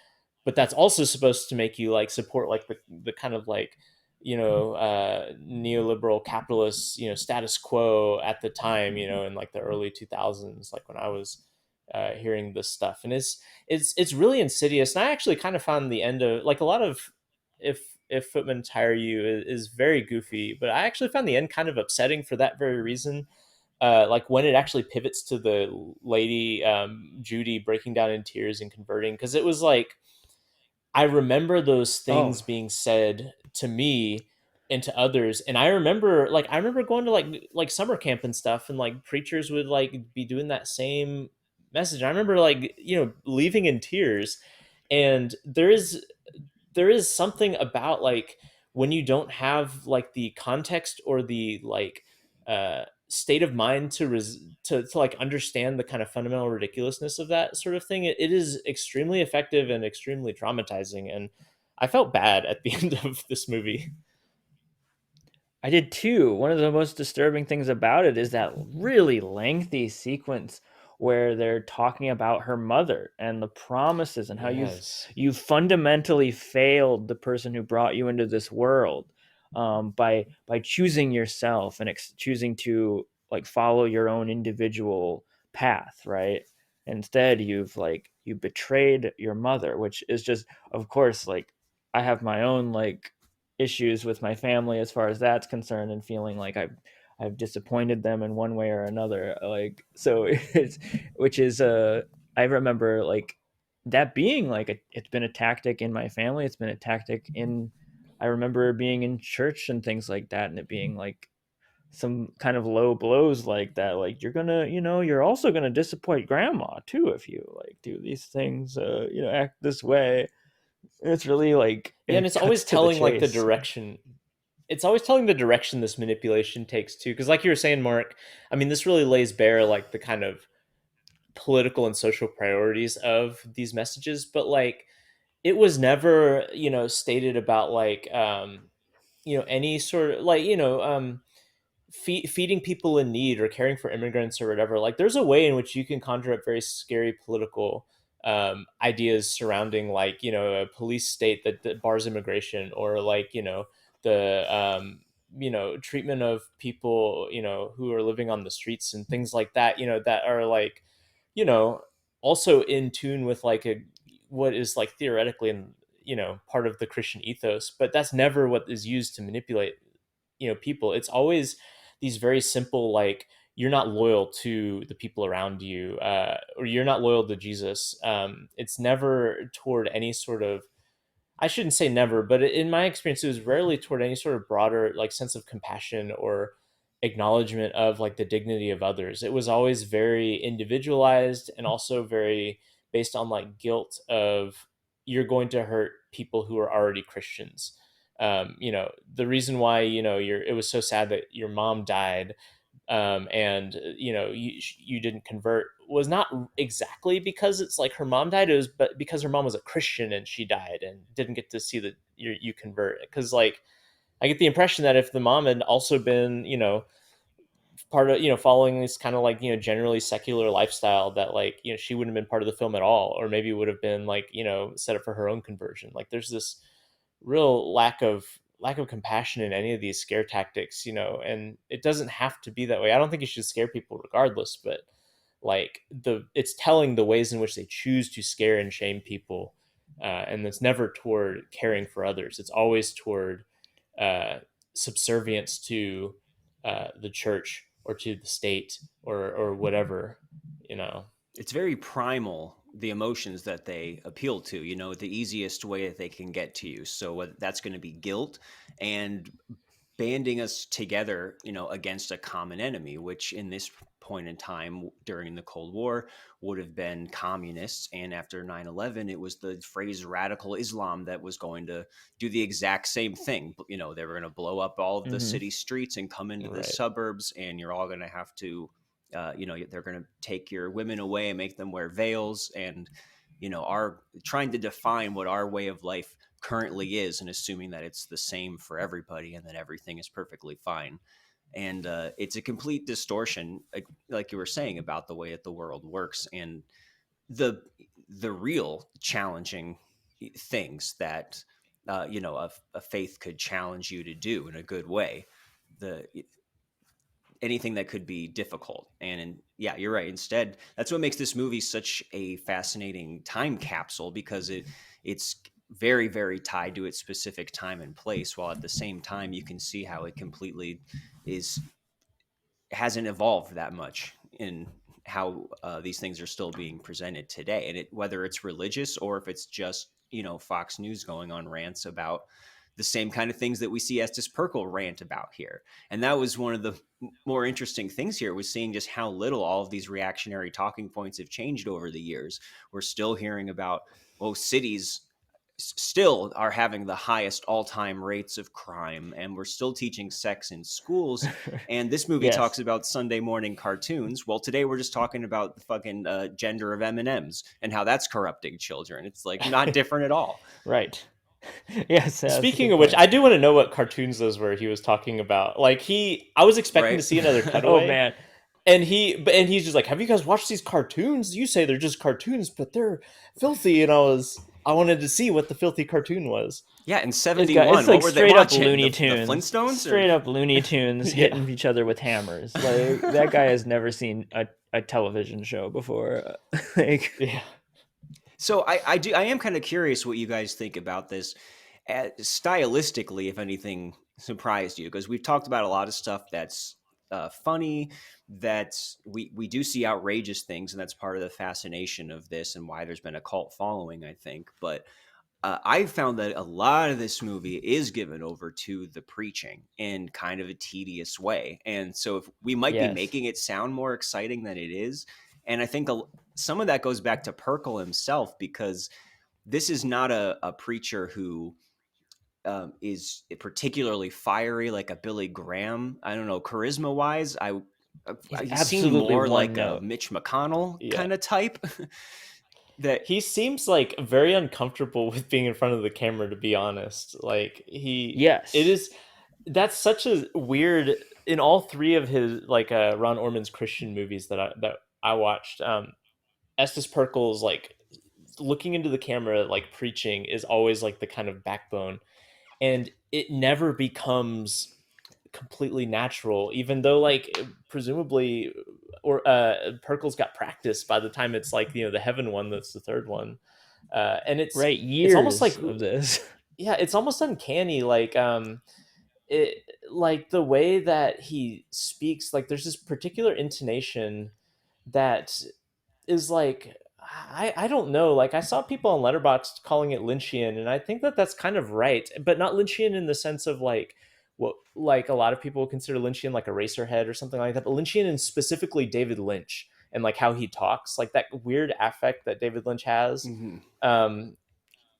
but that's also supposed to make you like support like the kind of like neoliberal capitalist, status quo at the time, in like the early 2000s, like when I was hearing this stuff. And it's really insidious. And I actually kind of found the end of like a lot of if Footmen Tire You is very goofy, but I actually found the end kind of upsetting for that very reason. Like when it actually pivots to the lady Judy breaking down in tears and converting, because it was like I remember those Oh, things being said to me and to others. And I remember going to like summer camp and stuff, and like preachers would like be doing that same message. I remember like, leaving in tears. And there is something about like when you don't have like the context or the like state of mind to like understand the kind of fundamental ridiculousness of that sort of thing. It is extremely effective and extremely traumatizing, and I felt bad at the end of this movie. I did too. One of the most disturbing things about it is that really lengthy sequence where they're talking about her mother and the promises and how Yes. you've fundamentally failed the person who brought you into this world, by choosing yourself and choosing to like follow your own individual path, right? Instead, you betrayed your mother, which is just, of course, like I have my own like issues with my family as far as that's concerned, and feeling like I've disappointed them in one way or another, like, so it's, which is I remember like that being like it's been a tactic in my family, it's been a tactic in, I remember being in church and things like that, and it being like some kind of low blows like that, like you're gonna, you're also gonna disappoint grandma too if you like do these things, act this way. It's really like Yeah, and it it's cuts always to the telling like the chase. direction. It's always telling the direction this manipulation takes too, because like you were saying, Mark, I mean, this really lays bare like the kind of political and social priorities of these messages. But like it was never, stated about like any sort of like, feeding people in need or caring for immigrants or whatever. Like there's a way in which you can conjure up very scary political ideas surrounding like, a police state that bars immigration, or like, the treatment of people, who are living on the streets and things like that, that are like, you know also in tune with like a what is like theoretically and, part of the Christian ethos. But that's never what is used to manipulate, people. It's always these very simple, like, you're not loyal to the people around you, or you're not loyal to Jesus. It's never toward any sort of, I shouldn't say never, but in my experience, it was rarely toward any sort of broader like sense of compassion or acknowledgement of like the dignity of others. It was always very individualized and also very based on like guilt of, you're going to hurt people who are already Christians. The reason why, it was so sad that your mom died, and you didn't convert, was not exactly because it's like her mom died. It was but because her mom was a Christian and she died and didn't get to see that you convert. Because like I get the impression that if the mom had also been, part of, following this kind of like, generally secular lifestyle, that like, she wouldn't have been part of the film at all, or maybe would have been like, set up for her own conversion. Like there's this real lack of compassion in any of these scare tactics, and it doesn't have to be that way. I don't think you should scare people regardless, but like it's telling the ways in which they choose to scare and shame people, and it's never toward caring for others. It's always toward uh, subservience to the church or to the state, or whatever, you know. It's very primal, the emotions that they appeal to, the easiest way that they can get to you. So that's going to be guilt and banding us together, against a common enemy, which in this point in time during the Cold War would have been communists. And after 9/11, it was the phrase radical Islam that was going to do the exact same thing. They were going to blow up all of the Mm-hmm. city streets and come into the Right. suburbs, and you're all going to have to, they're going to take your women away and make them wear veils. And, our trying to define what our way of life currently is, and assuming that it's the same for everybody and that everything is perfectly fine. And it's a complete distortion, like you were saying, about the way that the world works, and the real challenging things that a faith could challenge you to do in a good way. The anything that could be difficult. And yeah, you're right. Instead, that's what makes this movie such a fascinating time capsule, because it's very, very tied to its specific time and place, while at the same time you can see how it completely is hasn't evolved that much in how these things are still being presented today. And whether it's religious or if it's just Fox News going on rants about the same kind of things that we see Estes Pirkle rant about here. And that was one of the more interesting things here, was seeing just how little all of these reactionary talking points have changed over the years. We're still hearing about, cities still are having the highest all-time rates of crime, and we're still teaching sex in schools. And this movie Yes. talks about Sunday morning cartoons. Well, today we're just talking about the fucking gender of M&Ms and how that's corrupting children. It's like not different at all. Right. Yes. Speaking of which, I do want to know what cartoons those were he was talking about. Like I was expecting to see another cutaway. Oh man. And he's just like, "Have you guys watched these cartoons? You say they're just cartoons, but they're filthy." And I wanted to see what the filthy cartoon was. Yeah, in 71, it's like what were they straight up watching? Looney The Tunes. Flintstones? Straight up Looney Tunes hitting each other with hammers. Like, that guy has never seen a television show before. Yeah. So I am kind of curious what you guys think about this. Stylistically, if anything surprised you, because we've talked about a lot of stuff that's funny, that we do see outrageous things, and that's part of the fascination of this and why there's been a cult following, I think. But I found that a lot of this movie is given over to the preaching in kind of a tedious way. And so if we might be making it sound more exciting than it is. And I think some of that goes back to Pirkle himself, because this is not a preacher who is particularly fiery like a Billy Graham. I don't know, charisma wise, I seem more like a Mitch McConnell kind of type. That he seems like very uncomfortable with being in front of the camera, to be honest. Like that's such a weird, in all three of his Ron Ormond's Christian movies that I watched, Estes Pirkle's like looking into the camera, like preaching, is always like the kind of backbone, and it never becomes completely natural, even though like presumably Pirkle's got practice by the time it's like the heaven one, that's the third one, and it's years it's almost like of this. Yeah, it's almost uncanny, like it, like the way that he speaks, like there's this particular intonation that is like, I don't know, like I saw people on Letterboxd calling it Lynchian, and I think that that's kind of right, but not Lynchian in the sense of like what like a lot of people consider Lynchian, like Eraserhead or something like that, but Lynchian in specifically David Lynch, and like how he talks, like that weird affect that David Lynch has.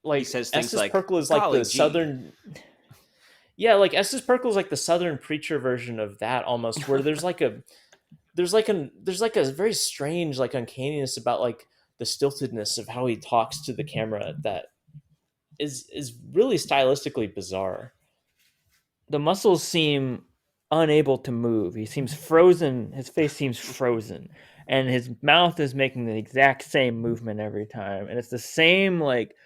Like he says things Estes like Pirkle is like the southern. Yeah, like Estes Pirkle is like the southern preacher version of that, almost, where there's like a very strange like uncanniness about like the stiltedness of how he talks to the camera that is really stylistically bizarre. The muscles seem unable to move. He seems frozen. His face seems frozen, and his mouth is making the exact same movement every time, and it's the same like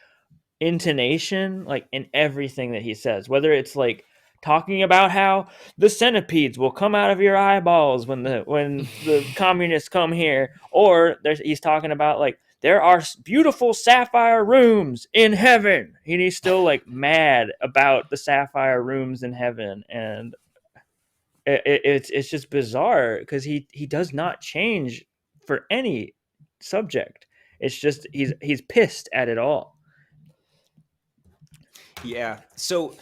intonation like in everything that he says, whether it's like talking about how the centipedes will come out of your eyeballs when the communists come here, or he's talking about like there are beautiful sapphire rooms in heaven, and he's still like mad about the sapphire rooms in heaven. And it's just bizarre because he does not change for any subject. It's just he's pissed at it all. Yeah. So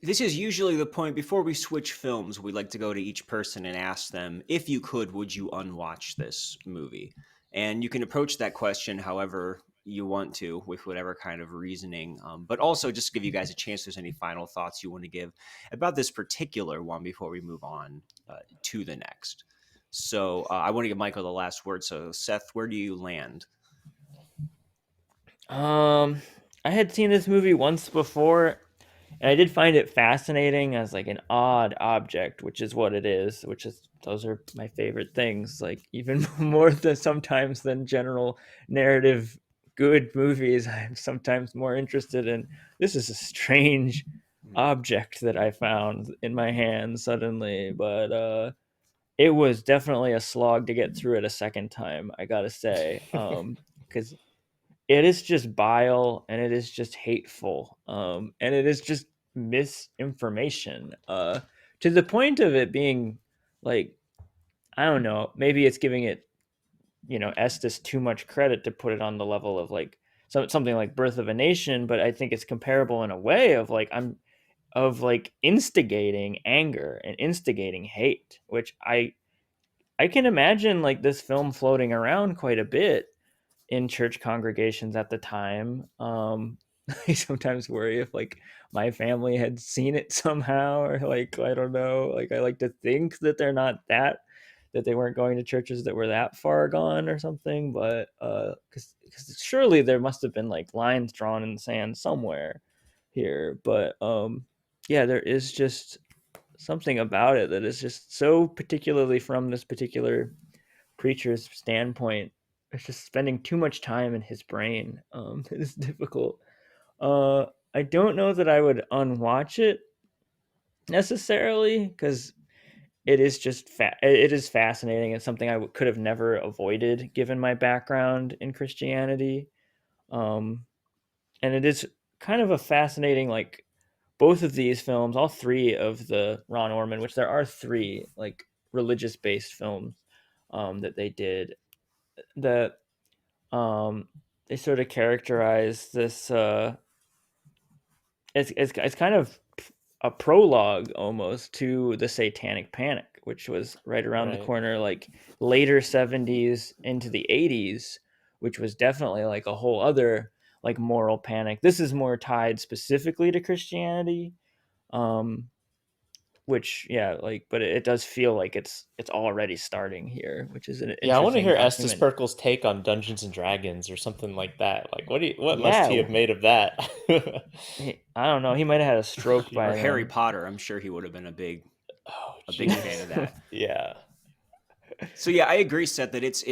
this is usually the point before we switch films. We like to go to each person and ask them, if you could, would you unwatch this movie? And you can approach that question however you want to, with whatever kind of reasoning. But also just to give you guys a chance, if there's any final thoughts you want to give about this particular one before we move on to the next. So I want to give Michael the last word. So Seth, where do you land? I had seen this movie once before, and I did find it fascinating as like an odd object, which is what it is, those are my favorite things, like even more than sometimes than general narrative good movies. I'm sometimes more interested in, this is a strange object that I found in my hand suddenly, but it was definitely a slog to get through it a second time, I gotta say, because it is just bile, and it is just hateful, and it is just misinformation, to the point of it being like, I don't know, maybe it's giving it Estes too much credit to put it on the level of like something like Birth of a Nation, but I think it's comparable in a way of like instigating anger and instigating hate, which I can imagine like this film floating around quite a bit in church congregations at the time. I sometimes worry if like my family had seen it somehow, or like I don't know. Like I like to think that that they weren't going to churches that were that far gone or something. But because surely there must have been like lines drawn in the sand somewhere here. But yeah, there is just something about it that is just so particularly from this particular preacher's standpoint. It's just spending too much time in his brain. It is difficult. I don't know that I would unwatch it necessarily because it is just it is fascinating. It's something I could have never avoided given my background in Christianity. Um, and it is kind of a fascinating, like both of these films, all three of the Ron Ormond, which there are three like religious based films that they did, that they sort of characterize this it's kind of a prologue almost to the Satanic Panic, which was right around the corner, like later 70s into the 80s, which was definitely like a whole other like moral panic. This is more tied specifically to Christianity, which like, but it does feel like it's already starting here, which is an interesting I want to hear document. Estes Pirkle's take on Dungeons and Dragons or something like that. Like, what must he have made of that? I don't know. He might have had a stroke by or then. Harry Potter. I'm sure he would have been a big fan of that. Yeah. So yeah, I agree, Seth, that it's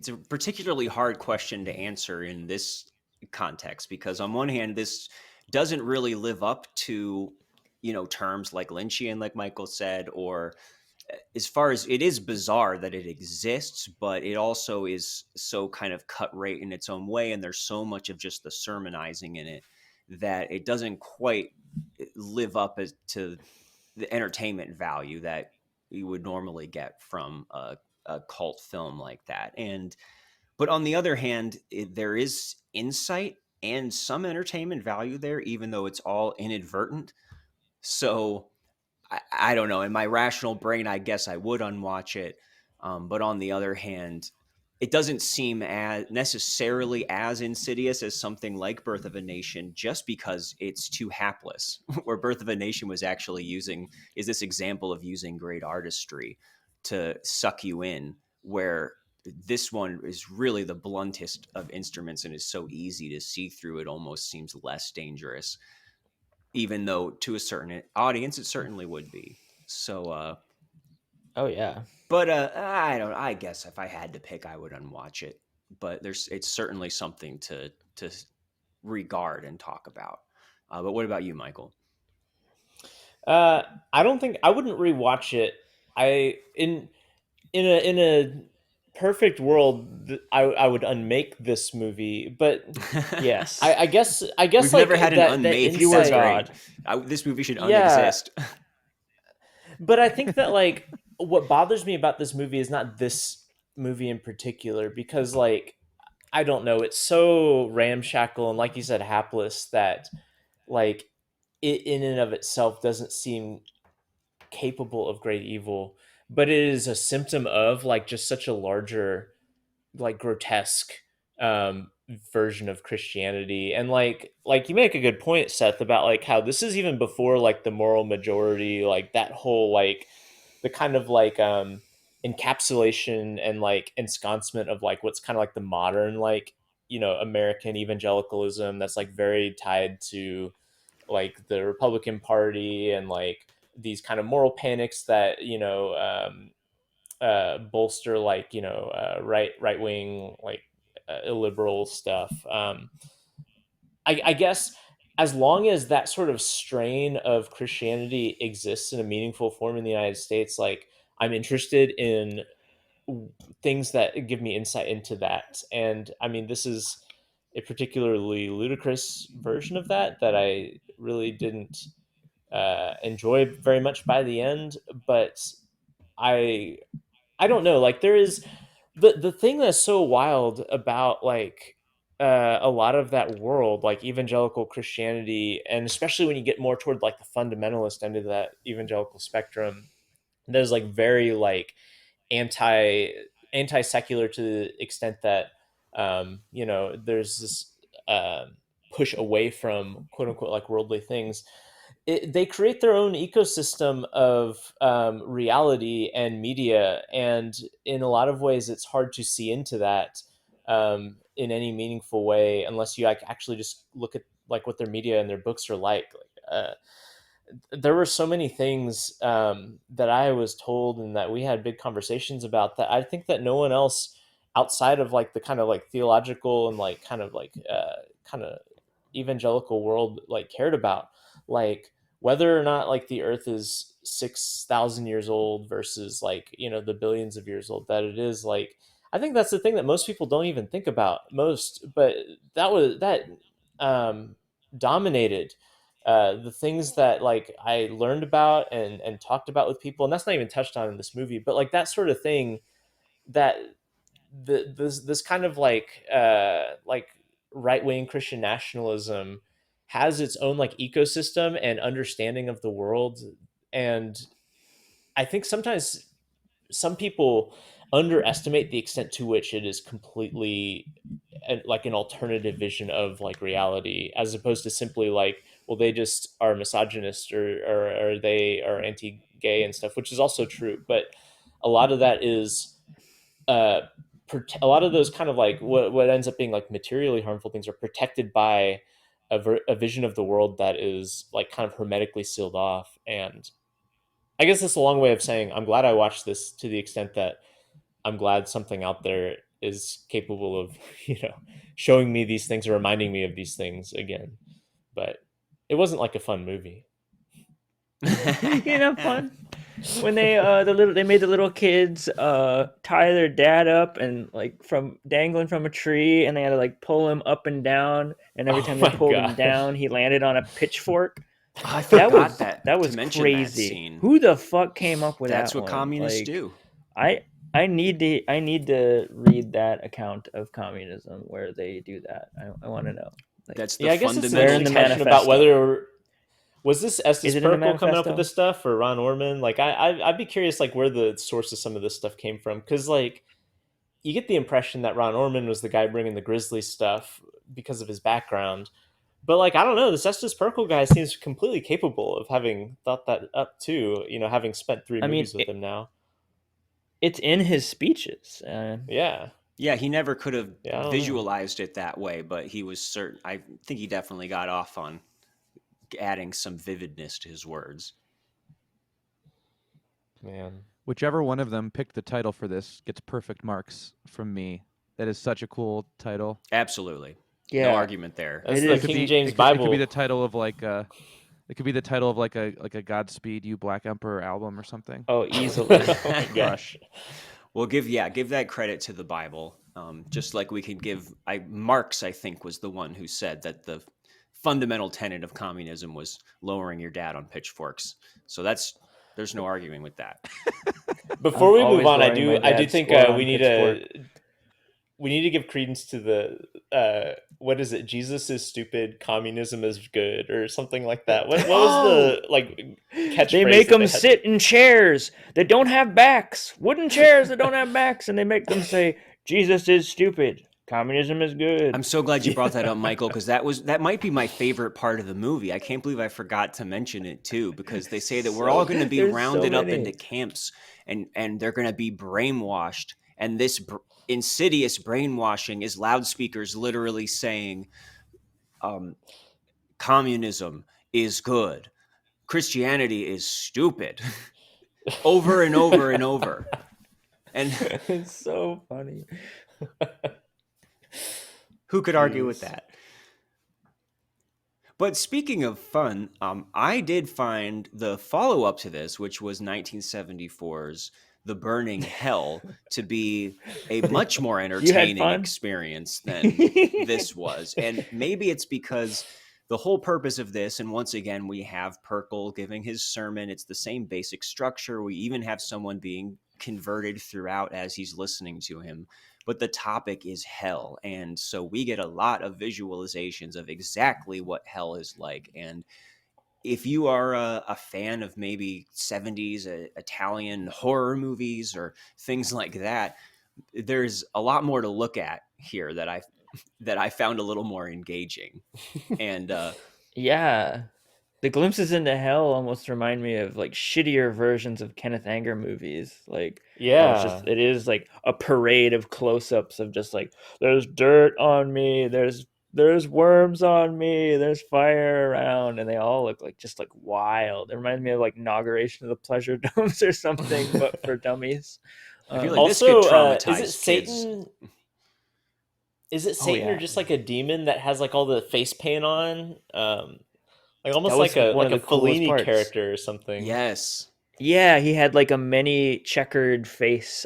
a particularly hard question to answer in this context, because on one hand, this doesn't really live up to, terms like Lynchian, like Michael said, or as far as it is bizarre that it exists, but it also is so kind of cut right in its own way, and there's so much of just the sermonizing in it that it doesn't quite live up to the entertainment value that you would normally get from a cult film like that. But on the other hand, there is insight and some entertainment value there, even though it's all inadvertent. So I don't know. In my rational brain, I guess I would unwatch it. But on the other hand, it doesn't seem as necessarily as insidious as something like Birth of a Nation, just because it's too hapless. Where Birth of a Nation was actually is this example of using great artistry to suck you in, where this one is really the bluntest of instruments and is so easy to see through. It almost seems less dangerous, even though to a certain audience it certainly would be. So oh yeah. But I guess if I had to pick, I would unwatch it. But it's certainly something to regard and talk about. But what about you, Michael? I don't think I wouldn't rewatch it. In a perfect world, I would unmake this movie, but yes, I guess we've like never had an unmade. If you were God, this movie should unexist. But I think that like what bothers me about this movie is not this movie in particular, because like I don't know, it's so ramshackle and like you said, hapless, that like it in and of itself doesn't seem capable of great evil, but it is a symptom of like just such a larger, like grotesque version of Christianity. And like you make a good point, Seth, about like how this is even before like the moral majority, like that whole like the kind of like encapsulation and like ensconcement of like what's kind of like the modern like American evangelicalism that's like very tied to like the Republican Party and like these kind of moral panics that bolster like right wing like illiberal stuff. I guess as long as that sort of strain of Christianity exists in a meaningful form in the United States, like I'm interested in things that give me insight into that. And I mean, this is a particularly ludicrous version of that I really didn't enjoy very much by the end. But I don't know. Like there is the thing that's so wild about like a lot of that world, like evangelical Christianity, and especially when you get more toward like the fundamentalist end of that evangelical spectrum, there's like very like anti secular to the extent that there's this push away from quote unquote like worldly things. They create their own ecosystem of reality and media, and in a lot of ways it's hard to see into that in any meaningful way unless you like actually just look at like what their media and their books are like. There were so many things that I was told and that we had big conversations about that I think that no one else outside of like the kind of like theological and like kind of evangelical world like cared about, like whether or not like the earth is 6,000 years old versus like the billions of years old that it is. Like I think that's the thing that most people don't even think about most, but that dominated the things that like I learned about and talked about with people, and that's not even touched on in this movie, but like that sort of thing, that this kind of like right wing Christian nationalism has its own like ecosystem and understanding of the world, and I think sometimes some people underestimate the extent to which it is completely like an alternative vision of like reality, as opposed to simply like, well, they just are misogynist or they are anti-gay and stuff, which is also true, but a lot of that is uh a lot of those kind of like what ends up being like materially harmful things are protected by a vision of the world that is like kind of hermetically sealed off. And I guess that's a long way of saying I'm glad I watched this, to the extent that I'm glad something out there is capable of, showing me these things or reminding me of these things again. But it wasn't like a fun movie. Fun when they made the little kids tie their dad up and like from dangling from a tree, and they had to like pull him up and down, and every time they pulled him down he landed on a pitchfoot. I forgot that was to mention crazy. that scene. Who the fuck came up with That's that? what communists do. I need to read that account of communism where they do that. I want to know. Like, that's I guess it's an discussion about whether was this Estes Pirkle coming up with this stuff or Ron Ormond. Like I'd be curious like where the source of some of this stuff came from, because like you get the impression that Ron Ormond was the guy bringing the Grizzly stuff because of his background. But like, I don't know, this Estes Pirkle guy seems completely capable of having thought that up too, having spent 3 movies with him now. It's in his speeches. Yeah, he never could have visualized it that way, but he was certain. I think he definitely got off on adding some vividness to his words. Man. Whichever one of them picked the title for this gets perfect marks from me. That is such a cool title. Absolutely. Yeah. No argument there. That's the King James Bible. It could be the title of like a a Godspeed You Black Emperor album or something. Oh, easily. Oh my gosh. Well, give that credit to the Bible. Just like we can give Marx, I think, was the one who said that the fundamental tenet of communism was lowering your dad on pitchforks. So there's no arguing with that. Before we move on, I do think we need to give credence to the what is it? Jesus is stupid, communism is good, or something like that. What was the like catchphrase? They make them sit in chairs that don't have backs, wooden chairs that don't have backs, and they make them say Jesus is stupid, communism is good. I'm so glad you brought that up, Michael, because that might be my favorite part of the movie. I can't believe I forgot to mention it too, because they say that we're all going to be rounded up into camps, and they're going to be brainwashed, and this insidious brainwashing is loudspeakers literally saying communism is good, Christianity is stupid, over and over and over. And it's so funny. Who could argue with that? But speaking of fun, I did find the follow-up to this, which was 1974's The Burning Hell, to be a much more entertaining experience than this was. And maybe it's because the whole purpose of this, and once again, we have Pirkle giving his sermon. It's the same basic structure. We even have someone being converted throughout as he's listening to him. but the topic is hell. And so we get a lot of visualizations of exactly what hell is like. And if you are a fan of maybe 70s Italian horror movies or things like that, there's a lot more to look at here that I found a little more engaging. And yeah, the glimpses into hell almost remind me of like shittier versions of Kenneth Anger movies. Like, it is like a parade of close-ups of just like, there's dirt on me, there's worms on me, there's fire around, and they all look like just like wild. It reminds me of like Inauguration of the Pleasure Domes or something, but for dummies. I feel like also, this could traumatize is it Satan? kids. Is it Satan or just like a demon that has like all the face paint on? Like almost That was one like of a the coolest Fellini parts. character or something. Yes. Yeah, he had like a many checkered face,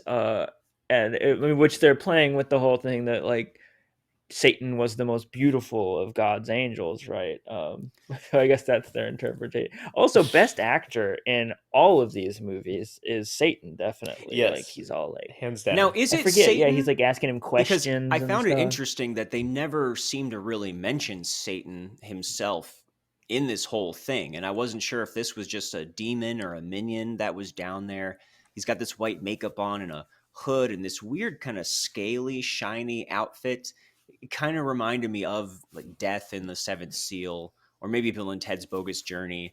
which they're playing with the whole thing that like Satan was the most beautiful of God's angels, right? So I guess that's their interpretation. Also, best actor in all of these movies is Satan, definitely. Yes. Like he's all like hands down. Now, is I it forget, Satan? yeah, he's like asking him questions. Because I found it stuff. interesting that they never seem to really mention Satan himself in this whole thing. And I wasn't sure if this was just a demon or a minion that was down there. He's got this white makeup on and a hood and this weird kind of scaly, shiny outfit. It kind of reminded me of like Death in the Seventh Seal, or maybe Bill and Ted's Bogus Journey.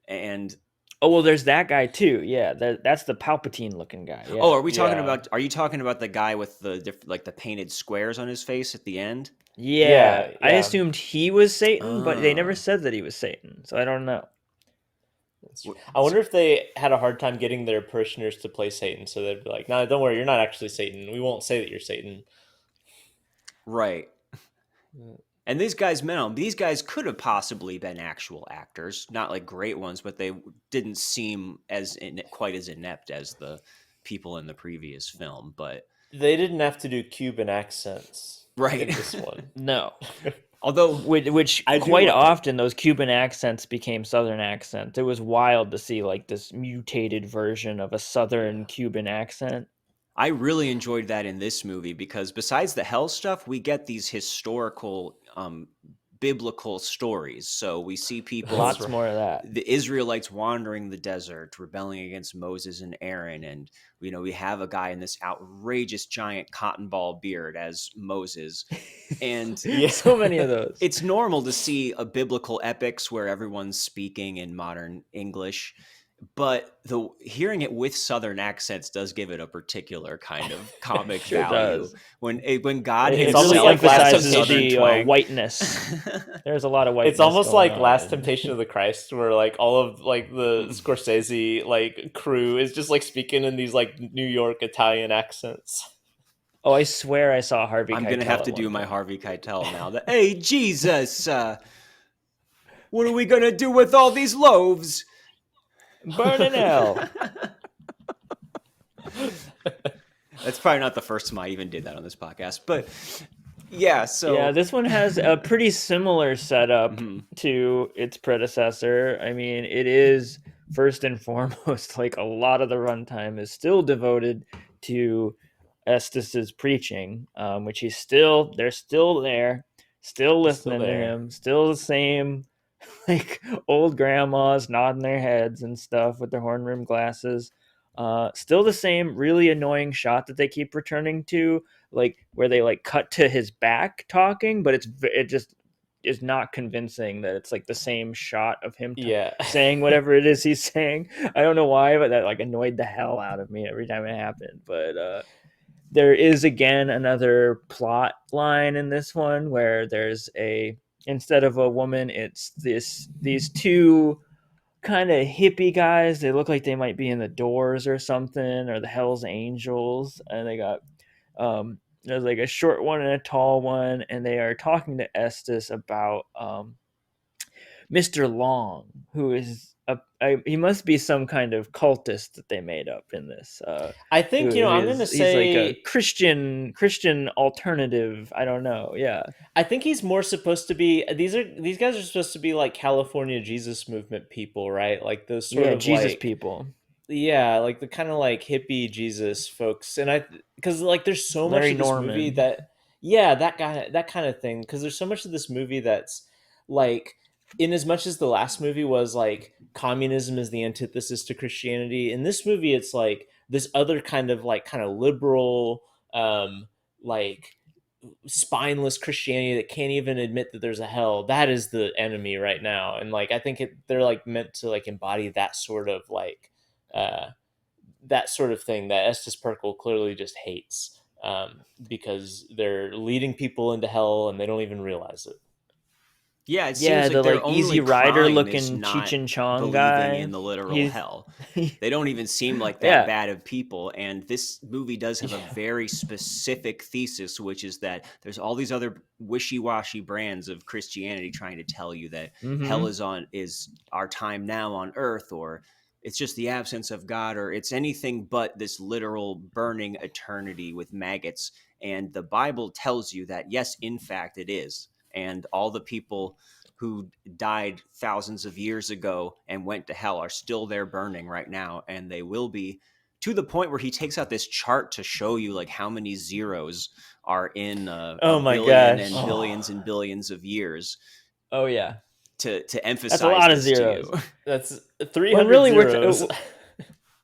And oh well, there's that guy too. Yeah, that's the Palpatine looking guy. Yeah. oh, are you talking about the guy with the like the painted squares on his face at the end? Yeah, Yeah, I yeah. assumed he was Satan, but they never Ah. said that he was Satan, so I don't know. I wonder if they had a hard time getting their parishioners to play Satan, so they'd be like, "No, don't worry, you're not actually Satan. We won't say that you're Satan." Right. And these guys could have possibly been actual actors, not like great ones, but they didn't seem quite as inept as the people in the previous film. But They didn't have to do Cuban accents Right. in this one. No. although Which I do quite like it. often those Cuban accents became Southern accents. It was wild to see like this mutated version of a Southern Cuban accent. I really enjoyed that in this movie because besides the hell stuff, we get these historical, biblical stories. So we see people, Lots more of that. the Israelites wandering the desert, rebelling against Moses and Aaron. And, we have a guy in this outrageous giant cotton ball beard as Moses. And Yeah, so many of those. it's normal to see a biblical epics where everyone's speaking in modern English. But hearing it with Southern accents does give it a particular kind of comic Sure value. does. When God It himself really almost like Last emphasizes Temptation the twang. whiteness. There's a lot of whiteness. It's almost going like on. Last Temptation of the Christ, where like all of like the Scorsese like crew is just like speaking in these like New York Italian accents. Oh, I swear I saw Harvey Keitel. I'm gonna have to do my Harvey Keitel now. Hey Jesus, what are we gonna do with all these loaves? Burn in hell. That's probably not the first time I even did that on this podcast, but yeah. So Yeah, this one has a pretty similar setup Mhm. to its predecessor. I mean, it is first and foremost like a lot of the runtime is still devoted to Estes's preaching, which they're still there, still listening to there. him, still the same like old grandmas nodding their heads and stuff with their horn rimmed glasses. Still the same really annoying shot that they keep returning to, like where they like cut to his back talking, but it just is not convincing that it's like the same shot of him saying whatever it is he's saying. I don't know why, but that like annoyed the hell out of me every time it happened. But there is again another plot line in this one where there's instead of a woman, it's these two kind of hippie guys. They look like they might be in the Doors or something, or the Hells Angels, and they got there's like a short one and a tall one, and they are talking to Estes about Mr. Long, who is he must be some kind of cultist that they made up in this. I think I'm going to say he's like a Christian alternative. I don't know. Yeah, I think he's more supposed to be. These guys are supposed to be like California Jesus movement people, right? Like those sort of Jesus like, people. yeah, like the kind of like hippie Jesus folks, and because like there's so much Larry of this movie Norman. that, yeah, that kind of thing, because there's so much of this movie that's like, in as much as the last movie was like communism is the antithesis to Christianity, in this movie it's like this other kind of liberal, like spineless Christianity that can't even admit that there's a hell. That is the enemy right now, and like I think they're like meant to like embody that sort of like uh, that sort of thing that Estes Pirkle clearly just hates, because they're leading people into hell and they don't even realize it. Yeah, it seems Yeah, like the their like only Easy Rider crime is looking not Cheech and Chong believing in guy. the literal He's hell. They don't even seem like that yeah. bad of people. And this movie does have a Yeah. very specific thesis, which is that there's all these other wishy-washy brands of Christianity trying to tell you that hell is our time now on earth, or it's just the absence of God, or it's anything but this literal burning eternity with maggots. And the Bible tells you that, yes, in fact, it is. And all the people who died thousands of years ago and went to hell are still there burning right now, and they will be, to the point where he takes out this chart to show you like how many zeros are in a Oh my billion gosh. and billions and billions of years Oh yeah. to That's a emphasize lot of this to you. zeros. That's When 300 really zeros.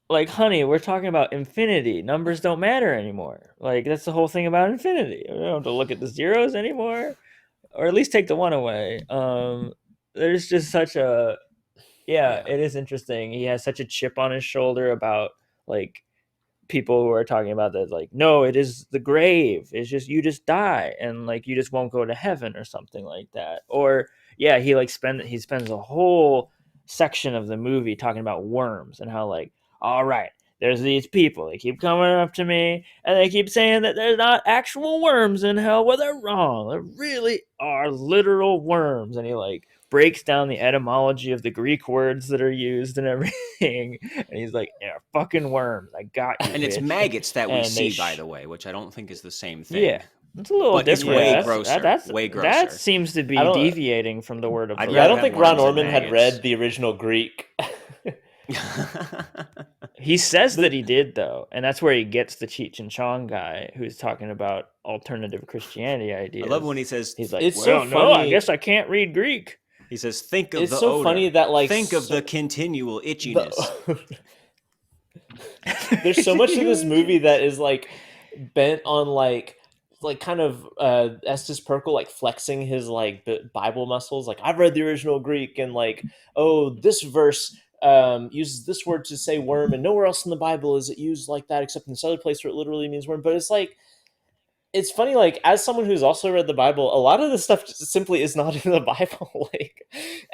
like, honey, we're talking about infinity. Numbers don't matter anymore. Like, that's the whole thing about infinity. We don't have to look at the zeros anymore, or at least take the one away. There's just such a Yeah. it is interesting. He has such a chip on his shoulder about like people who are talking about that, like, no, it is the grave. It's just you just die and like you just won't go to heaven or something like that. Or yeah, he spends a whole section of the movie talking about worms and how like, all right, there's these people. They keep coming up to me and they keep saying that there's not actual worms in hell. Well, they're wrong. There really are literal worms. And he like breaks down the etymology of the Greek words that are used and everything. And he's like, yeah, fucking worms. I got you, And it's bitch. maggots that we And they see, by the way, which I don't think is the same thing. yeah, it's a little But it's different. way Yeah. grosser. Way That grosser. seems to I be don't. deviating from the word of I'd the Yeah, I rather don't Lord. have think Ron worms than Ormond had maggots. read the original Greek. He says that he did though, and that's where he gets the Cheech and Chong guy who's talking about alternative Christianity I ideas. love when he says, He's like, It's so well, no, I funny. guess I can't read Greek. he says, think of It's the so odor. funny that like think of the continual itchiness. There's so much of this movie that is like bent on like kind of Estes Pirkle like flexing his like Bible muscles. Like, I've read the original Greek, and like, oh, this verse uses this word to say worm, and nowhere else in the Bible is it used like that except in this other place where it literally means worm. But it's like, it's funny, like, as someone who's also read the Bible, a lot of this stuff just simply is not in the Bible. Like,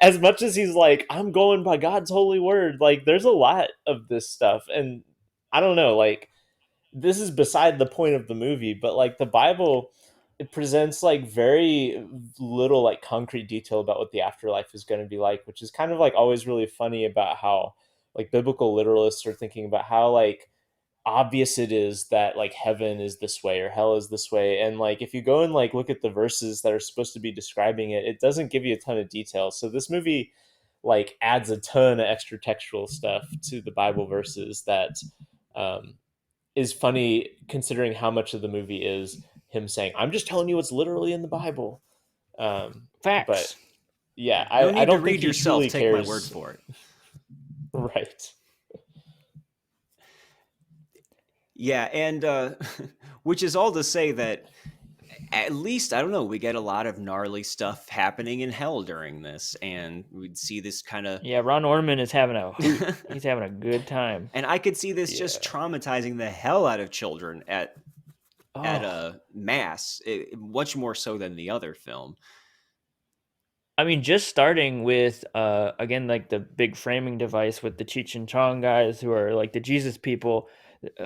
as much as he's like, I'm going by God's holy word, like, there's a lot of this stuff. And I don't know, like, this is beside the point of the movie, but like the Bible, it presents like very little like concrete detail about what the afterlife is going to be like, which is kind of like always really funny about how like biblical literalists are thinking about how like obvious it is that like heaven is this way or hell is this way. And like if you go and like look at the verses that are supposed to be describing it, it doesn't give you a ton of detail. So this movie like adds a ton of extra textual stuff to the Bible verses that um, is funny considering how much of the movie is him saying, I'm just telling you what's literally in the Bible. But Facts. yeah, No I need to don't think read he yourself. truly Take my word cares. for it. Right. Yeah, and which is all to say that at least, I don't know, we get a lot of gnarly stuff happening in hell during this, and we'd see this kind of... Yeah, Ron Ormond is having a hoot. He's having a good time. And I could see this just traumatizing the hell out of children at a mass, much more so than the other film. I mean, just starting with again, like the big framing device with the Cheech and Chong guys who are like the Jesus people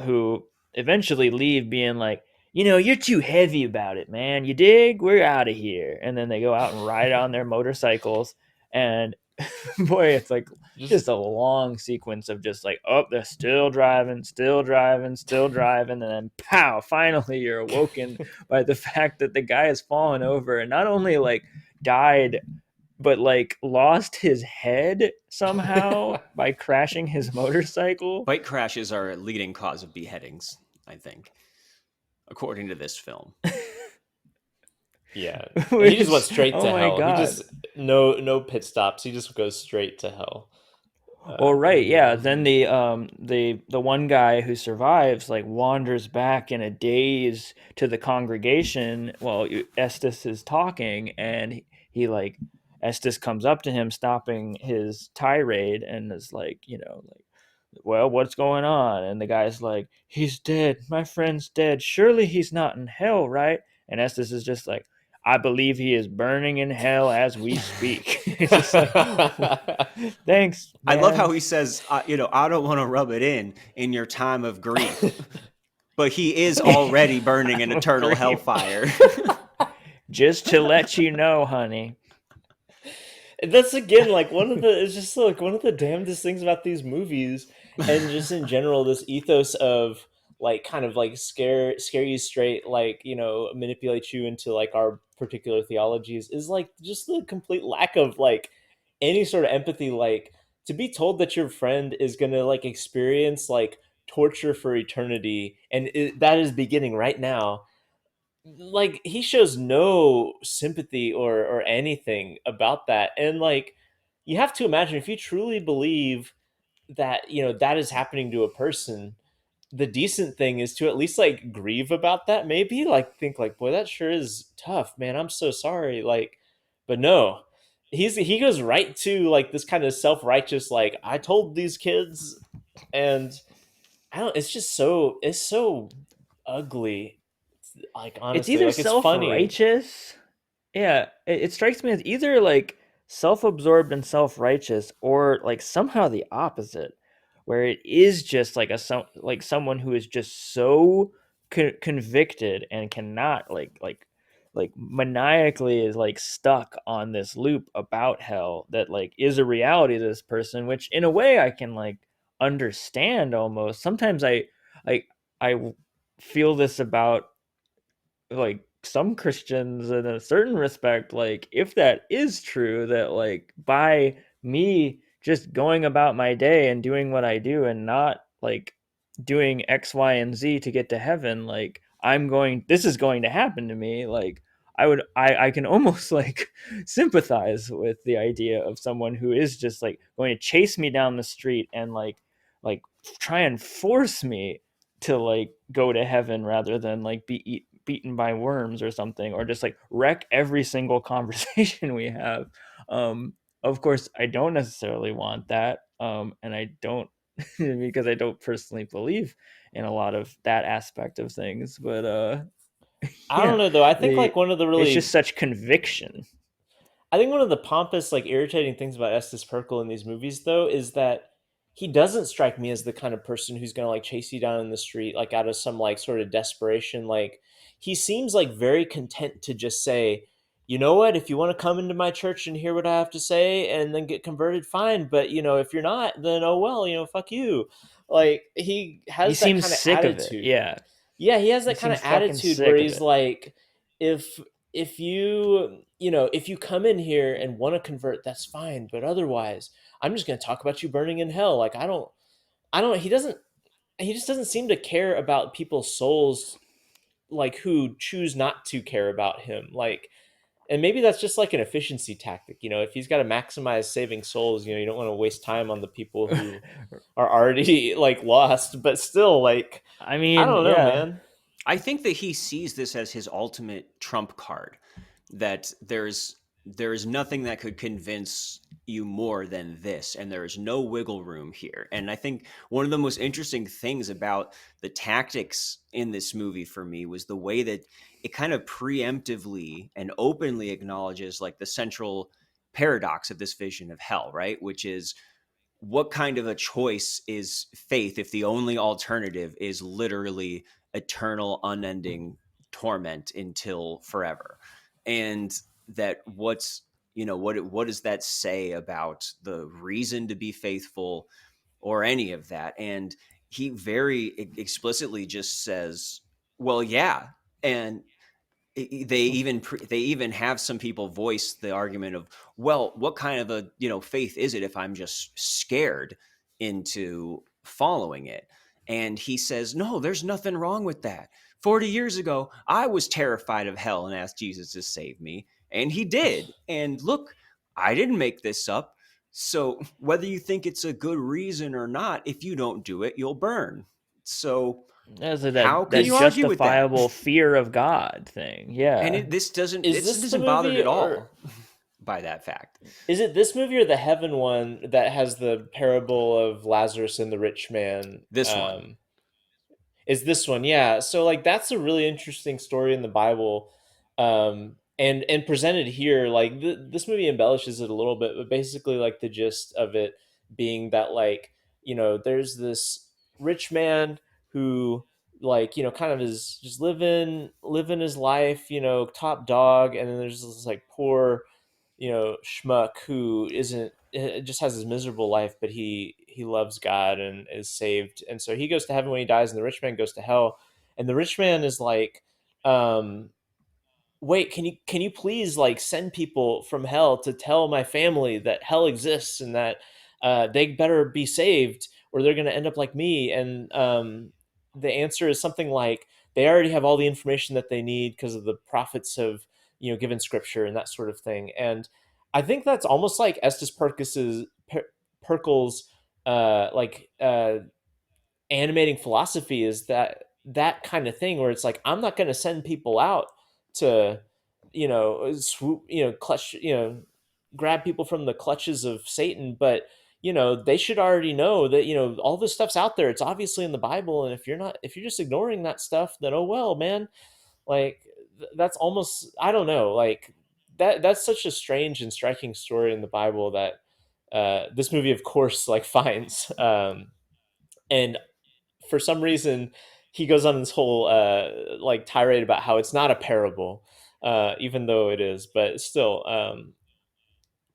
who eventually leave being like, you know, you're too heavy about it, man. You dig? We're out of here. And then they go out and ride on their motorcycles. And boy, it's like just a long sequence of just like, oh, they're still driving, still driving, still driving. And then pow, finally you're awoken by the fact that the guy has fallen over and not only like died but like lost his head somehow by crashing his motorcycle. Bike crashes are a leading cause of beheadings, I think, according to this film. Yeah, he just went Which, straight oh to my hell. He God. just no pit stops. He just goes straight to hell. Well, right, yeah. And Then the one guy who survives like wanders back in a daze to the congregation while Estes is talking, and he like Estes comes up to him, stopping his tirade, and is like, like, well, what's going on? And the guy's like, he's dead. My friend's dead. Surely he's not in hell, right? And Estes is just like, I believe he is burning in hell as we speak. It's just like, thanks, I love how man. he says, I don't want to rub it in your time of grief, but he is already burning in Time of eternal grief. hellfire. Just to let you know, honey. that's again like it's just like one of the damnedest things about these movies, and just in general this ethos of like kind of like scare you straight, like manipulate you into like our particular theologies, is like just the complete lack of like any sort of empathy. Like, to be told that your friend is gonna like experience like torture for eternity, and that is beginning right now, like he shows no sympathy or anything about that. And like, you have to imagine, if you truly believe that that is happening to a person, the decent thing is to at least like grieve about that, maybe like think like, boy, that sure is tough, man, I'm so sorry. Like, but no, he goes right to like this kind of self-righteous, like, I told these kids. And I don't, it's so ugly. Like, It's honestly, either like, it's funny. self-righteous. Yeah, it strikes me as either like self-absorbed and self-righteous, or like somehow the opposite, where it is just like like someone who is just so convicted and cannot like maniacally is like stuck on this loop about hell that like is a reality to this person, which in a way I can like understand almost. Sometimes I I feel this about like some Christians in a certain respect, like if that is true, that like by me just going about my day and doing what I do and not like doing X, Y, and Z to get to heaven, like this is going to happen to me. Like I can almost like sympathize with the idea of someone who is just like going to chase me down the street and like try and force me to like go to heaven rather than like be beaten by worms or something, or just like wreck every single conversation we have. um of course I don't necessarily want that, and I don't because I don't personally believe in a lot of that aspect of things, but I don't yeah, know though. I think the like one of the it's just really, such conviction. I think one of the pompous, like irritating things about Estes Pirkle in these movies, though, is that he doesn't strike me as the kind of person who's gonna like chase you down in the street, like out of some like sort of desperation. Like, he seems like very content to just say, you know what, if you want to come into my church and hear what I have to say and then get converted, fine. But if you're not, then oh well, fuck you. Like, he He has that seems kind of sick of it. attitude. Yeah, Yeah, he has he that kind of seems fucking attitude where sick of he's it. like, if if you come in here and want to convert, that's fine, but otherwise, I'm just going to talk about you burning in hell. Like, I don't he just doesn't seem to care about people's souls, like, who choose not to care about him. Like, and maybe that's just like an efficiency tactic. If he's got to maximize saving souls, you don't want to waste time on the people who are already like lost, but still, like, I I mean, don't know, yeah. man. I think that he sees this as his ultimate trump card, that there is nothing that could convince you more than this, and there is no wiggle room here. And I think one of the most interesting things about the tactics in this movie for me was the way that it kind of preemptively and openly acknowledges like the central paradox of this vision of hell, right? Which is, what kind of a choice is faith if the only alternative is literally eternal, unending torment until forever? And that what does that say about the reason to be faithful or any of that? And he very explicitly just says, well, yeah. And They even have some people voice the argument of, well, what kind of a faith is it if I'm just scared into following it? And he says, no, there's nothing wrong with that. 40 years ago, I was terrified of hell and asked Jesus to save me, and he did. And look, I didn't make this up. So whether you think it's a good reason or not, if you don't do it, you'll burn. So That's how can that you argue with that? justifiable fear of God thing. Yeah. And this doesn't the bother it movie at all or by that fact. is it this movie or the heaven one that has the parable of Lazarus and the rich man? This one. Is this one, yeah. So like that's a really interesting story in the Bible, and presented here. Like this movie embellishes it a little bit, but basically like the gist of it being that like there's this rich man who like kind of is just living his life, top dog, and then there's this like poor schmuck who isn't just has his miserable life, but he loves God and is saved, and so he goes to heaven when he dies, and the rich man goes to hell, and the rich man is like, wait, can you please like send people from hell to tell my family that hell exists and that they better be saved or they're going to end up like me? And the answer is something like they already have all the information that they need because of the prophets have given scripture and that sort of thing. And I think that's almost like Estes Pirkle's like animating philosophy, is that kind of thing where it's like, I'm not going to send people out to swoop, clutch, grab people from the clutches of Satan, but they should already know that all this stuff's out there. It's obviously in the Bible, and if you're just ignoring that stuff, then oh well, man. Like that's almost, I don't know, like that's such a strange and striking story in the Bible that this movie of course like finds, and for some reason he goes on this whole like tirade about how it's not a parable, even though it is, but still,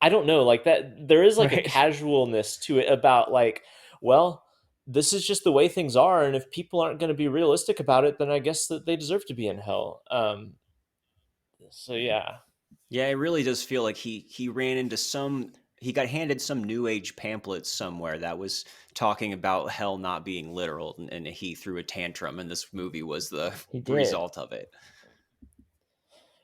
I don't know, like that there is like a Right. casualness to it about like, well, this is just the way things are, and if people aren't going to be realistic about it, then I guess that they deserve to be in hell. So yeah. Yeah, it really does feel like he ran into he got handed some new age pamphlet somewhere that was talking about hell not being literal, and he threw a tantrum, and this movie was the He did. result of it.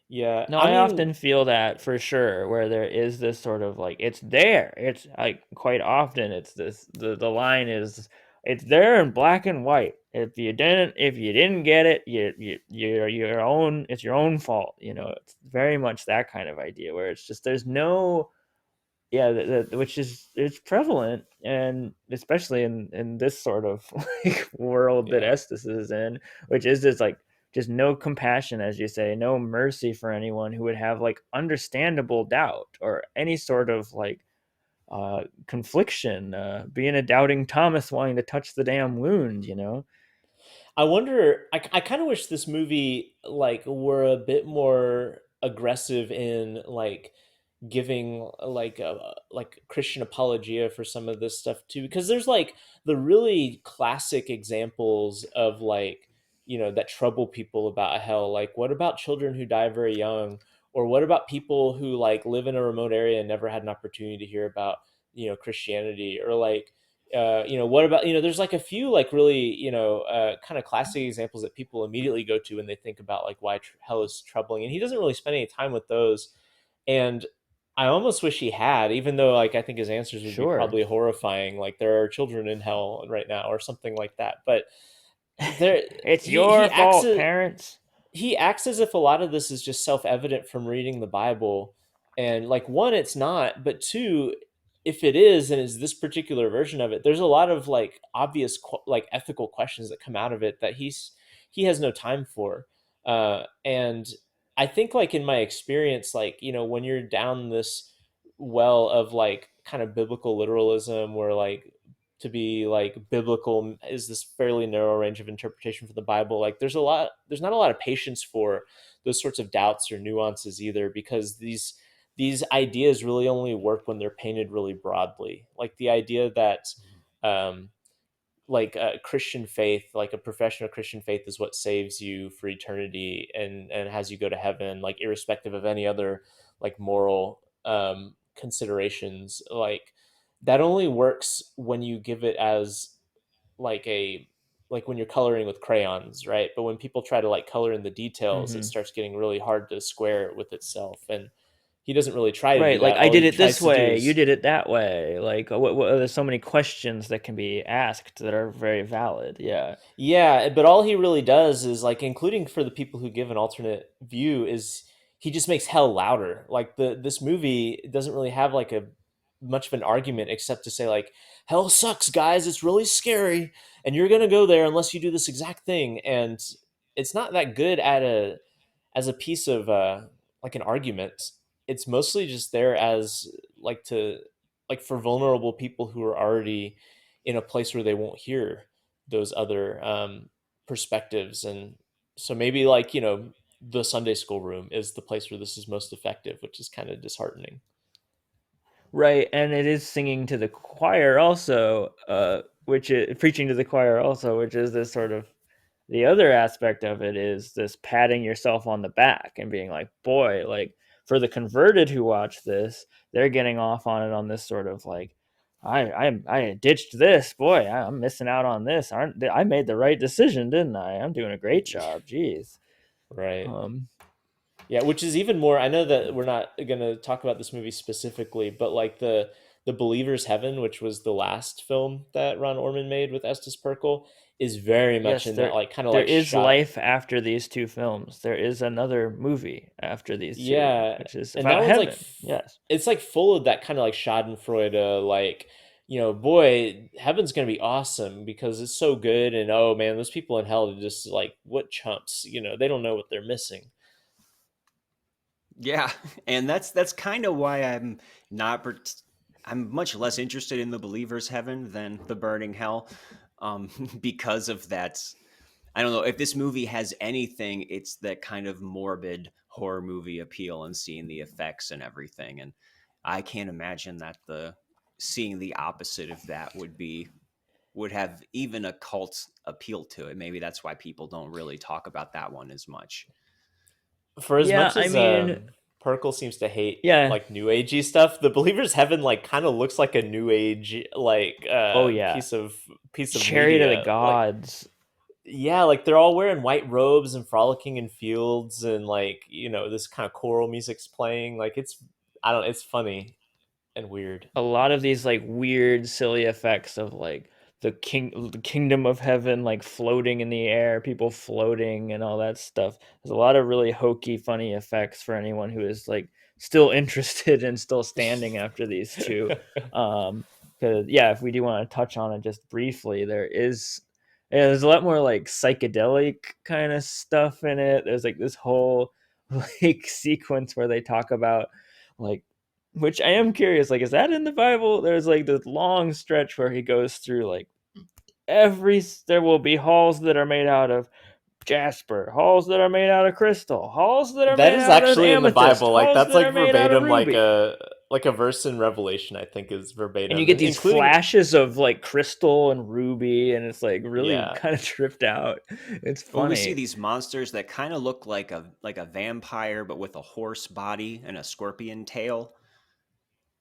Yeah, No, I I mean, often feel that for sure, where there is this sort of like it's there. It's like quite often it's this the line is it's there in black and white. If you didn't get it, you're your own, it's your own fault. It's very much that kind of idea where it's just there's no, yeah, which is it's prevalent, and especially in this sort of like world that yeah. Estes is in, which is this like just no compassion, as you say, no mercy for anyone who would have like understandable doubt or any sort of like confliction, being a doubting Thomas wanting to touch the damn wound. I wonder. I kind of wish this movie like were a bit more aggressive in like giving like Christian apologia for some of this stuff too, because there's like the really classic examples of like that trouble people about hell. Like, what about children who die very young, or what about people who like live in a remote area and never had an opportunity to hear about Christianity, or like what about there's like a few like really kind of classic examples that people immediately go to when they think about like why hell is troubling, and he doesn't really spend any time with those. And I almost wish he had, even though like I think his answers would be Sure. probably horrifying, like there are children in hell right now or something like that. But there It's he your he acts fault, parents. he acts as if a lot of this is just self-evident from reading the Bible. And like, one, it's not, but two, if it is and is this particular version of it, there's a lot of like obvious like ethical questions that come out of it that he has no time for. And I think like in my experience, like when you're down this well of like kind of biblical literalism, where like to be like biblical is this fairly narrow range of interpretation for the Bible, like there's not a lot of patience for those sorts of doubts or nuances either, because these ideas really only work when they're painted really broadly. Like the idea that like a Christian faith, like a professional Christian faith is what saves you for eternity and has you go to heaven, like irrespective of any other like moral considerations. Like that only works when you give it as like a like when you're coloring with crayons, right? But when people try to like color in the details, it Mm-hmm. starts getting really hard to square it with itself. And he doesn't really try to do Right, like that. I All did he it this tries to do way, you is did it that way. Like, there's so many questions that can be asked that are very valid. Yeah. yeah, but all he really does is like, including for the people who give an alternate view, is he just makes hell louder. Like this movie doesn't really have like a much of an argument except to say like hell sucks, guys. It's really scary, and you're gonna go there unless you do this exact thing. And it's not that good at a as a piece of like an argument. It's mostly just there as like to like for vulnerable people who are already in a place where they won't hear those other perspectives. And so maybe like, you know, the Sunday school room is the place where this is most effective, which is kind of disheartening. Right, and it is singing to the choir also, which is preaching to the choir also, which is this sort of the other aspect of it is this patting yourself on the back and being like, boy, like for the converted who watch this, they're getting off on it on this sort of like, I ditched this, boy, I'm missing out on this. I made the right decision, didn't I? I'm doing a great job. Jeez. Right. Um, Yeah, which is even more. I know that we're not going to talk about this movie specifically, but like the Believer's Heaven, which was the last film that Ron Ormond made with Estes Pirkle, is very much yes, in that like kind of there like is shot. life after these two films. There is another movie after these two, Yeah, which is and that about one's like heaven. Yes. it's like full of that kind of like Schadenfreude, like, you know, boy, heaven's gonna be awesome because it's so good, and oh man, those people in hell are just like what chumps, you know, they don't know what they're missing. Yeah, and that's kind of why not. I'm much less interested in the believer's heaven than the burning hell, because of that. I don't know if this movie has anything. It's that kind of morbid horror movie appeal and seeing the effects and everything. And I can't imagine that the seeing the opposite of that would have even a cult appeal to it. Maybe that's why people don't really talk about that one as much. For as Yeah, much I as mean, Perkle seems to hate yeah. like new agey stuff, the Believer's Heaven like kind of looks like a new age like Oh yeah. piece of Chariot of the media. Like Gods. yeah, like they're all wearing white robes and frolicking in fields, and like, you know, this kind of choral music's playing. Like it's I don't it's funny and weird. A lot of these like weird, silly effects of like the kingdom of heaven, like floating in the air, people floating and all that stuff. There's a lot of really hokey, funny effects for anyone who is like still interested and still standing after these two. Because yeah, if we do want to touch on it just briefly, there's a lot more like psychedelic kind of stuff in it. There's like this whole like sequence where they talk about like, which I am curious, like, is that in the Bible? There's like this long stretch where he goes through like there will be halls that are made out of jasper, halls that are made out of crystal, halls that are That made is out of actually in the amethyst, Bible. Like halls that's that are like made out of verbatim ruby. like a verse in Revelation, I think is And you verbatim, get these including flashes of like crystal and ruby, and it's like really yeah. kind of tripped out. It's Well, we see funny. these monsters that kind of look like a vampire, but with a horse body and a scorpion tail.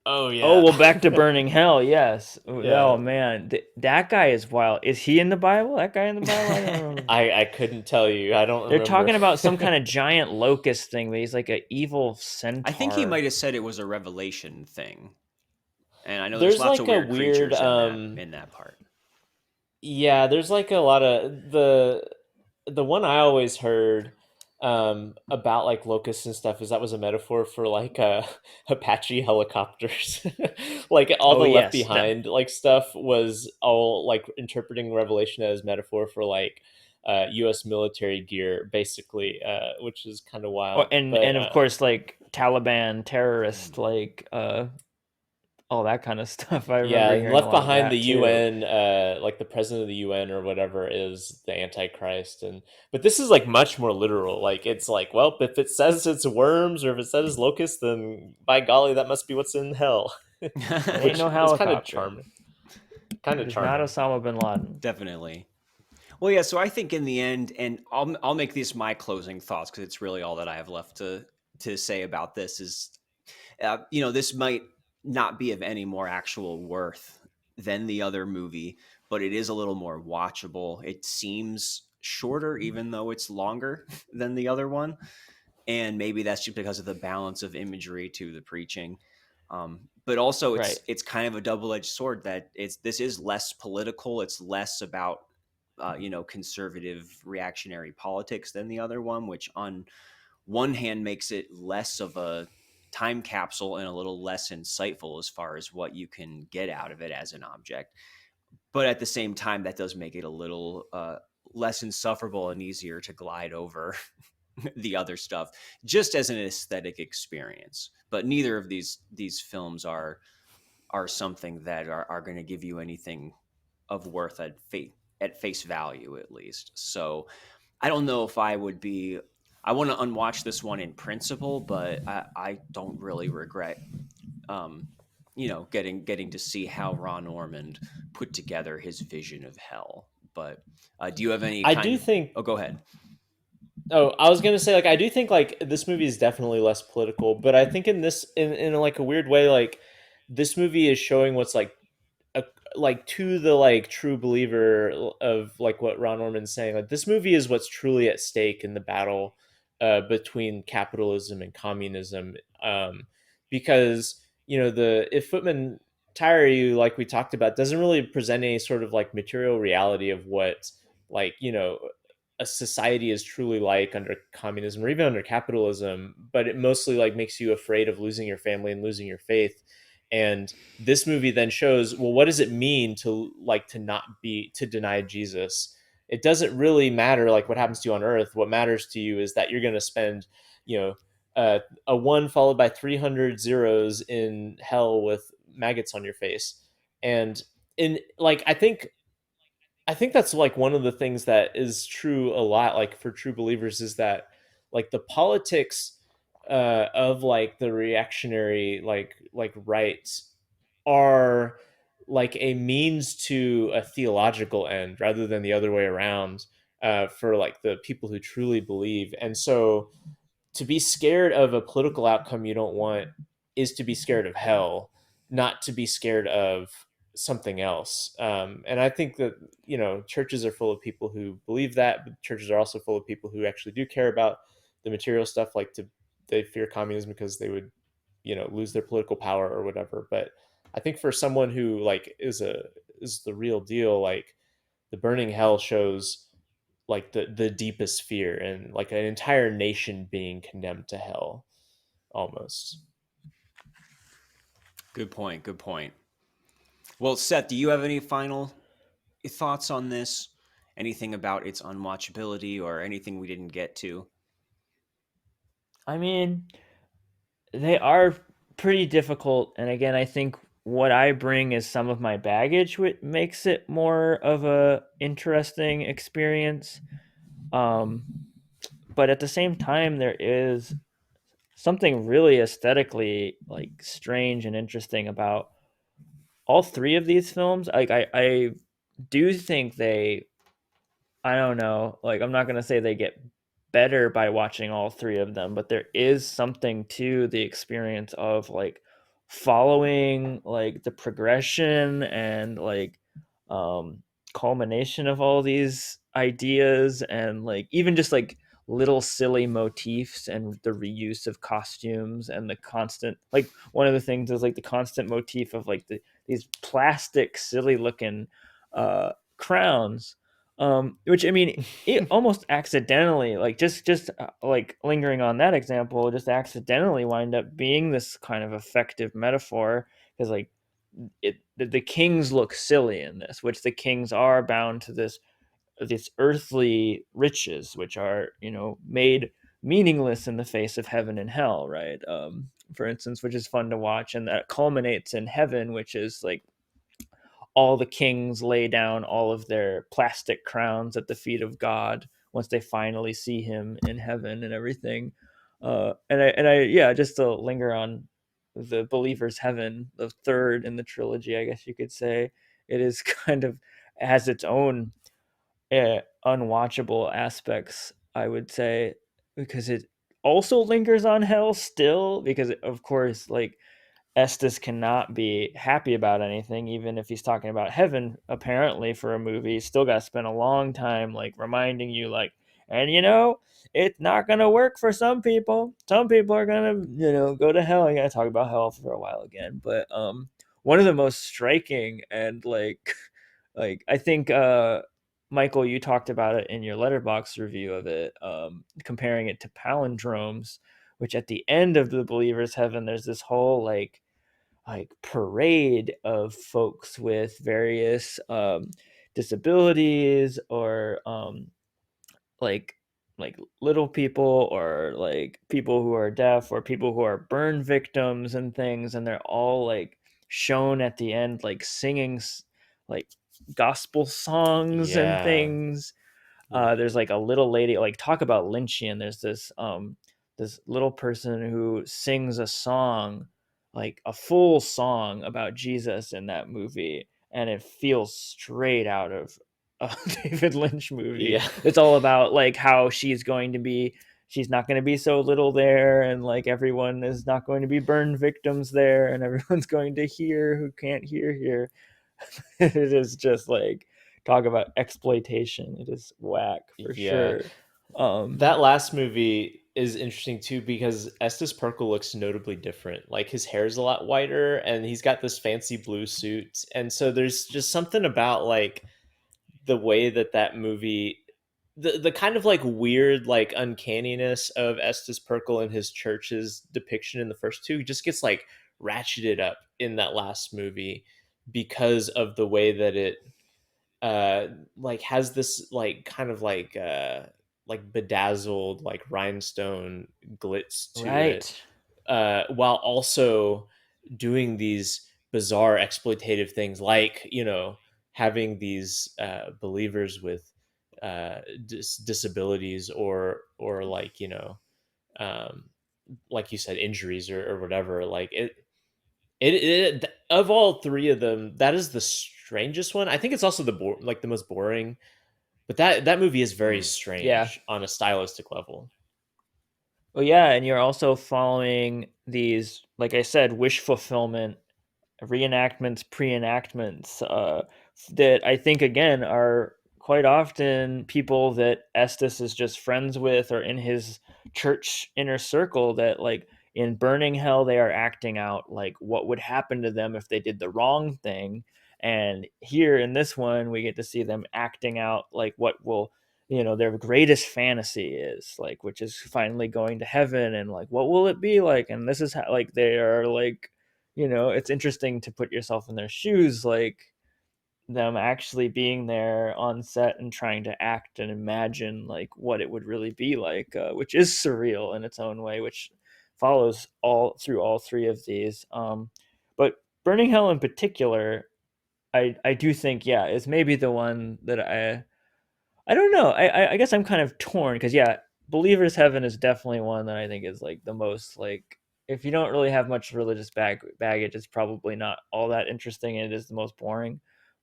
Oh Oh, yeah. well, back to burning hell. Yes. Yeah. Oh man, that guy is wild. Is he in the Bible? That guy in the Bible? I don't remember. I couldn't tell you. I don't They're remember. talking about some kind of giant locust thing, but he's like an evil I think he centaur. might have said it was a revelation thing, and I know there's There's lots of like a weird weird creatures in that part. yeah, there's like a lot of the one I always heard about like locusts and stuff is that was a metaphor for like Apache helicopters. Like all Oh the Left yes, Behind like stuff was all like interpreting Revelation as metaphor for like US military gear basically, which is kind of wild. But and of course like Taliban terrorist, like all that kind of stuff. I yeah, remember and hearing a left lot of behind the that too. UN, like the president of the UN or whatever is the Antichrist, and but this is like much more literal. Like it's like, well, if it says it's worms or if it says locusts, then by golly, that must be what's in hell, Ain't which no is kind of helicopter. charming. Kind of It is not charming. Osama bin Laden. Definitely. Well, yeah. So I think in the end, and I'll make these my closing thoughts because it's really all that I have left to say about this is, this might not be of any more actual worth than the other movie, but it is a little more watchable. It seems shorter, even though it's longer than the other one, and maybe that's just because of the balance of imagery to the preaching. But also, Right. it's kind of a double-edged sword that this is less political. It's less about conservative reactionary politics than the other one, which on one hand makes it less of a time capsule and a little less insightful as far as what you can get out of it as an object. But at the same time, that does make it a little less insufferable and easier to glide over the other stuff, just as an aesthetic experience. But neither of these films are something that are going to give you anything of worth at face value, at least. So I don't know if I would be. I want to unwatch this one in principle, but I don't really regret, getting to see how Ron Ormond put together his vision of hell. But do you have any I kind do of? think. Oh, go ahead. Oh, I was gonna say, like, I do think like this movie is definitely less political, but I think in like a weird way, like this movie is showing what's a, like to the like true believer of like what Ron Orman's saying. Like this movie is what's truly at stake in the battle between capitalism and communism, because the If Footmen Tire You, like we talked about, doesn't really present any sort of like material reality of what like a society is truly like under communism or even under capitalism, but it mostly like makes you afraid of losing your family and losing your faith. And this movie then shows, well, what does it mean to deny Jesus? It doesn't really matter like what happens to you on earth. What matters to you is that you're going to spend, you know, a one followed by 300 zeros in hell with maggots on your face. And in like I think that's like one of the things that is true a lot, like for true believers, is that like the politics of like the reactionary like rights are like a means to a theological end rather than the other way around, for like the people who truly believe. And so to be scared of a political outcome you don't want is to be scared of hell, not to be scared of something else. And I think that churches are full of people who believe that, but churches are also full of people who actually do care about the material stuff. They fear communism because they would lose their political power or whatever. But I think for someone who like is the real deal, like the burning hell shows like the deepest fear and like an entire nation being condemned to hell almost. Good point. Good point. Well, Seth, do you have any final thoughts on this? Anything about its unwatchability or anything we didn't get to? I mean, they are pretty difficult, and again, I think what I bring is some of my baggage, which makes it more of a interesting experience. Um, but at the same time, there is something really aesthetically like strange and interesting about all three of these films. Like I do think I don't know, like I'm not gonna say they get better by watching all three of them, but there is something to the experience of like following like the progression and like um culmination of all these ideas, and like even just like little silly motifs and the reuse of costumes and the constant, like one of the things is like the constant motif of like these plastic silly looking crowns, which I mean, it almost accidentally, like just like lingering on that example, just accidentally wind up being this kind of effective metaphor, because like the kings look silly in this, which the kings are bound to this earthly riches, which are made meaningless in the face of heaven and hell, right? For instance, which is fun to watch, and that culminates in heaven, which is like all the kings lay down all of their plastic crowns at the feet of God once they finally see him in heaven and everything. Yeah, just to linger on the believer's heaven, the third in the trilogy, I guess you could say, it is kind of has its own unwatchable aspects, I would say, because it also lingers on hell still, because of course, like, Estes cannot be happy about anything, even if he's talking about heaven. Apparently, for a movie, he's still got to spend a long time like reminding you, like, and it's not gonna work for some people. Some people are gonna, go to hell. I gotta talk about hell for a while again, but one of the most striking and like, like I think Michael, you talked about it in your letterbox review of it, comparing it to palindromes, which at the end of the believer's heaven, there's this whole like parade of folks with various disabilities, or like like little people, or like people who are deaf, or people who are burn victims and things, and they're all like shown at the end like singing like gospel songs and Yeah. things. There's like a little lady, like, talk about Lynchian. There's this little person who sings a song, like a full song about Jesus in that movie, and it feels straight out of a David Lynch movie. Yeah. It's all about like how she's not going to be so little there, and like everyone is not going to be burned victims there, and everyone's going to hear who can't hear here. It is just like, talk about exploitation. It is whack for Yeah. sure. That last movie is interesting too, because Estes Pirkle looks notably different. Like, his hair's a lot whiter and he's got this fancy blue suit. And so there's just something about like the way that movie, the kind of like weird like uncanniness of Estes Pirkle and his church's depiction in the first two just gets like ratcheted up in that last movie, because of the way that it like has this like kind of like bedazzled like rhinestone glitz to it, Right. while also doing these bizarre exploitative things, like having these believers with disabilities, or like um like you said, injuries, or whatever. Like it of all three of them, that is the strangest one. I think it's also like the most boring, but that movie is very Yeah. strange on a stylistic level. Well, yeah, and you're also following these, like I said, wish fulfillment reenactments, pre-enactments, that I think again are quite often people that Estes is just friends with, or in his church inner circle, that like in Burning Hell they are acting out like what would happen to them if they did the wrong thing, and here in this one we get to see them acting out like what will, their greatest fantasy is, like, which is finally going to heaven, and like what will it be like, and this is how, like, they are like, it's interesting to put yourself in their shoes, like them actually being there on set and trying to act and imagine like what it would really be like, which is surreal in its own way, which follows all through all three of these. But Burning Hell in particular, I do think, yeah, is maybe the one that I don't know. I guess I'm kind of torn, because yeah, Believer's Heaven is definitely one that I think is like the most like, if you don't really have much religious baggage, it's probably not all that interesting, and it is the most boring.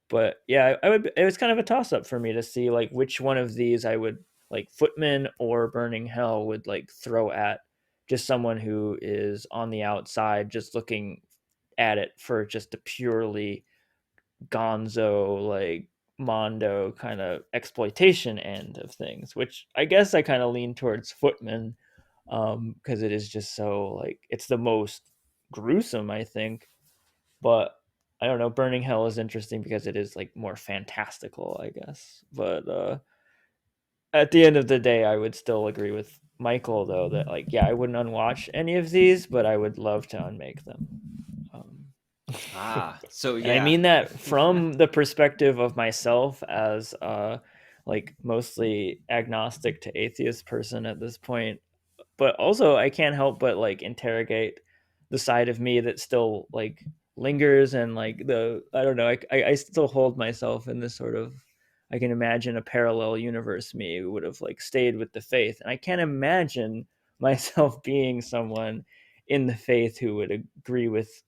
But yeah, I would. It was kind of a toss up for me to see like which one of these I would like, Footman or Burning Hell, would like throw at just someone who is on the outside, just looking at it for just a purely gonzo, like mondo kind of exploitation end of things, which I guess I kind of lean towards Footman, because it is just so like, it's the most gruesome, I think. But I don't know, Burning Hell is interesting because it is like more fantastical, I guess. But at the end of the day, I would still agree with Michael, though, that like, yeah, I wouldn't unwatch any of these, but I would love to unmake them. um, So and I yeah. mean that from the perspective of myself as like mostly agnostic to atheist person at this point. But also I can't help but like interrogate the side of me that still like lingers, and like the, I don't know, I still hold myself in this sort of, I can imagine a parallel universe me who would have like stayed with the faith, and I can't imagine myself being someone in the faith who would agree with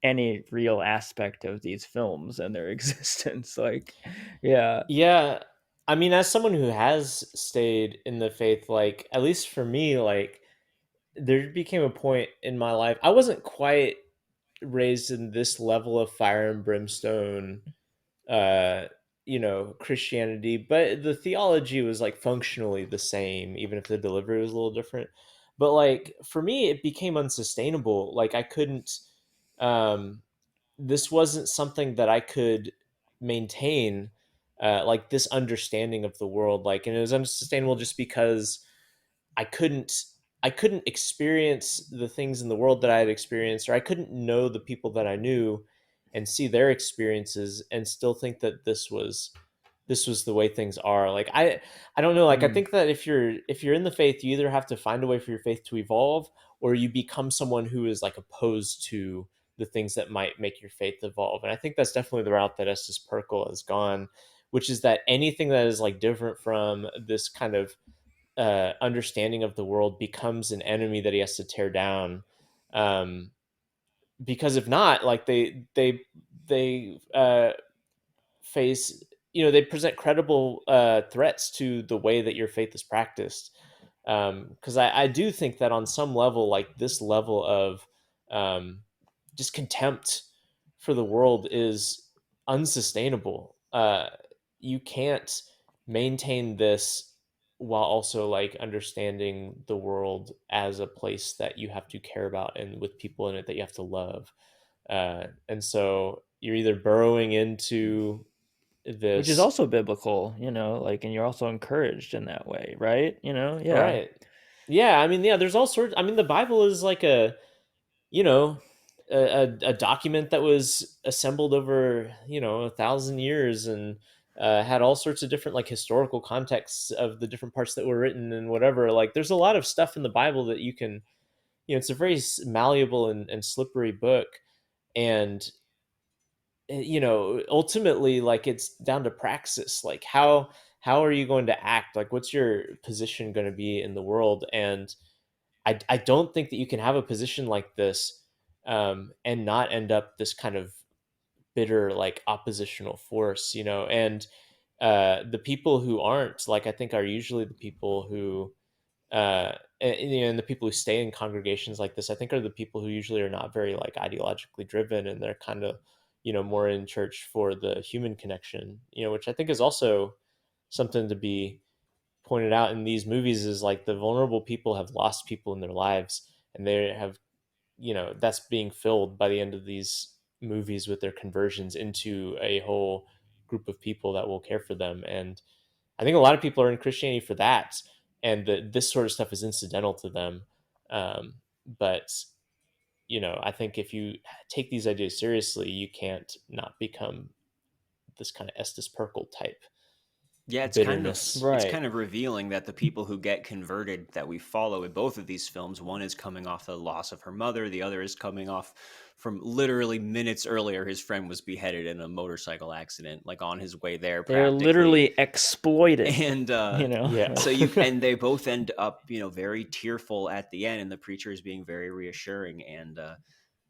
any real aspect of these films and their existence. Like, yeah. Yeah. I mean, as someone who has stayed in the faith, like, at least for me, like, there became a point in my life. I wasn't quite raised in this level of fire and brimstone, uh, Christianity, but the theology was like functionally the same, even if the delivery was a little different. But like for me, it became unsustainable. Like I couldn't, um, this wasn't something that I could maintain, like this understanding of the world. Like, and it was unsustainable just because I couldn't I couldn't experience the things in the world that I had experienced, or I couldn't know the people that I knew and see their experiences and still think that this was the way things are. Like I don't know, like I Mm. think that if you're in the faith, you either have to find a way for your faith to evolve, or you become someone who is like opposed to the things that might make your faith evolve. And I think that's definitely the route that Estes Pirkle has gone, which is that anything that is like different from this kind of understanding of the world becomes an enemy that he has to tear down. Um, because if not, like they face, they present credible threats to the way that your faith is practiced. Because I do think that on some level, like this level of um, just contempt for the world is unsustainable. You can't maintain this while also like understanding the world as a place that you have to care about and with people in it that you have to love. And so you're either burrowing into Which is this, also biblical, like, and you're also encouraged in that way, right? Yeah. right? Yeah, I mean, yeah, there's all sorts. I mean, the Bible is like you know, a document that was assembled over 1,000 years and had all sorts of different like historical contexts of the different parts that were written and whatever. Like, there's a lot of stuff in the Bible that you can, it's a very malleable and slippery book, and ultimately, like it's down to praxis. Like how are you going to act? Like, what's your position going to be in the world? And I don't think that you can have a position like this and not end up this kind of bitter like oppositional force, and the people who aren't, like, I think are usually the people who and the people who stay in congregations like this, I think, are the people who usually are not very like ideologically driven, and they're kind of more in church for the human connection, which I think is also something to be pointed out in these movies. Is like the vulnerable people have lost people in their lives, and they have, that's being filled by the end of these movies with their conversions into a whole group of people that will care for them. And I think a lot of people are in Christianity for that, and this sort of stuff is incidental to them. But I think if you take these ideas seriously, you can't not become this kind of Estes Pirkle type Yeah, bitterness. it's Right. kind of revealing that the people who get converted that we follow in both of these films, one is coming off the loss of her mother, the other is coming off from literally minutes earlier his friend was beheaded in a motorcycle accident, like on his way there They're practically. literally exploited, And Yeah. so and they both end up, very tearful at the end, and the preacher is being very reassuring. And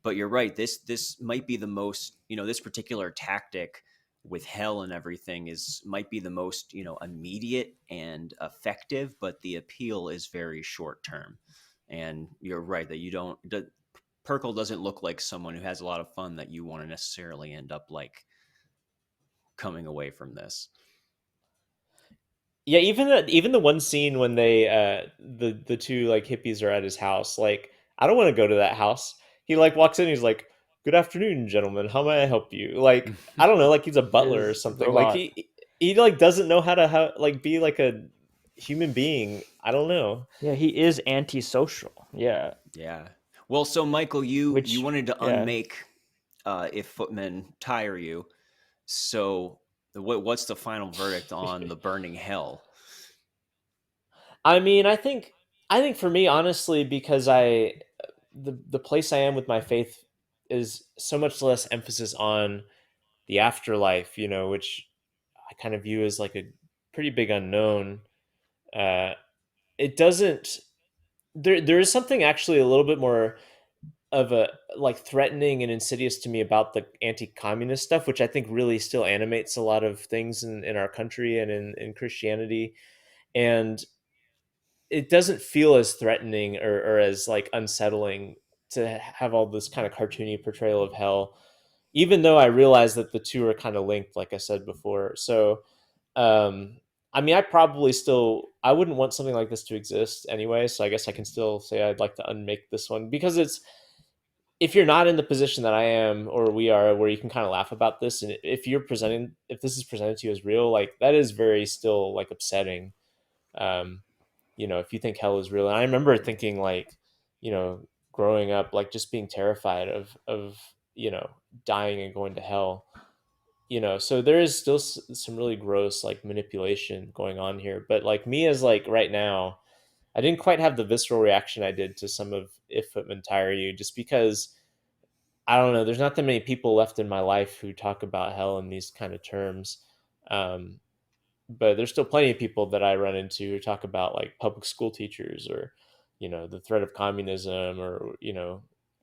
but you're right, this might be the most, this particular tactic with hell and everything is might be the most, immediate and effective, but the appeal is very short term. And you're right that you don't Perkle doesn't look like someone who has a lot of fun that you want to necessarily end up like coming away from this. Yeah, even the one scene when they the two like hippies are at his house, like I don't want to go to that house. He like walks in, he's like, "Good afternoon, gentlemen. How may I help you?" Like, I don't know, like he's a butler or is something. Like robot. he like doesn't know how to like be like a human being. I don't know. Yeah, he is antisocial. Yeah. Yeah. Well, so Michael, you Which, wanted to yeah. unmake If Footmen Tire You. So what's the final verdict on the burning hell? I mean, I think for me, honestly, because the place I am with my faith is so much less emphasis on the afterlife, which I kind of view as like a pretty big unknown. Uh, it doesn't. There is something actually a little bit more of a like threatening and insidious to me about the anti-communist stuff, which I think really still animates a lot of things in our country and in Christianity. And it doesn't feel as threatening or as like unsettling to have all this kind of cartoony portrayal of hell, even though I realize that the two are kind of linked, like I said before. So, I mean, I wouldn't want something like this to exist anyway. So I guess I can still say I'd like to unmake this one, because if you're not in the position that I am or we are, where you can kind of laugh about this, and if this is presented to you as real, like that is very still like upsetting. Um, if you think hell is real. And I remember thinking like, growing up, like just being terrified of, dying and going to hell, so there is still some really gross like manipulation going on here. But like me as like right now, I didn't quite have the visceral reaction I did to some of If Footmen Tire You, just because I don't know, there's not that many people left in my life who talk about hell in these kind of terms. Um, but there's still plenty of people that I run into who talk about like public school teachers, or, the threat of communism, or,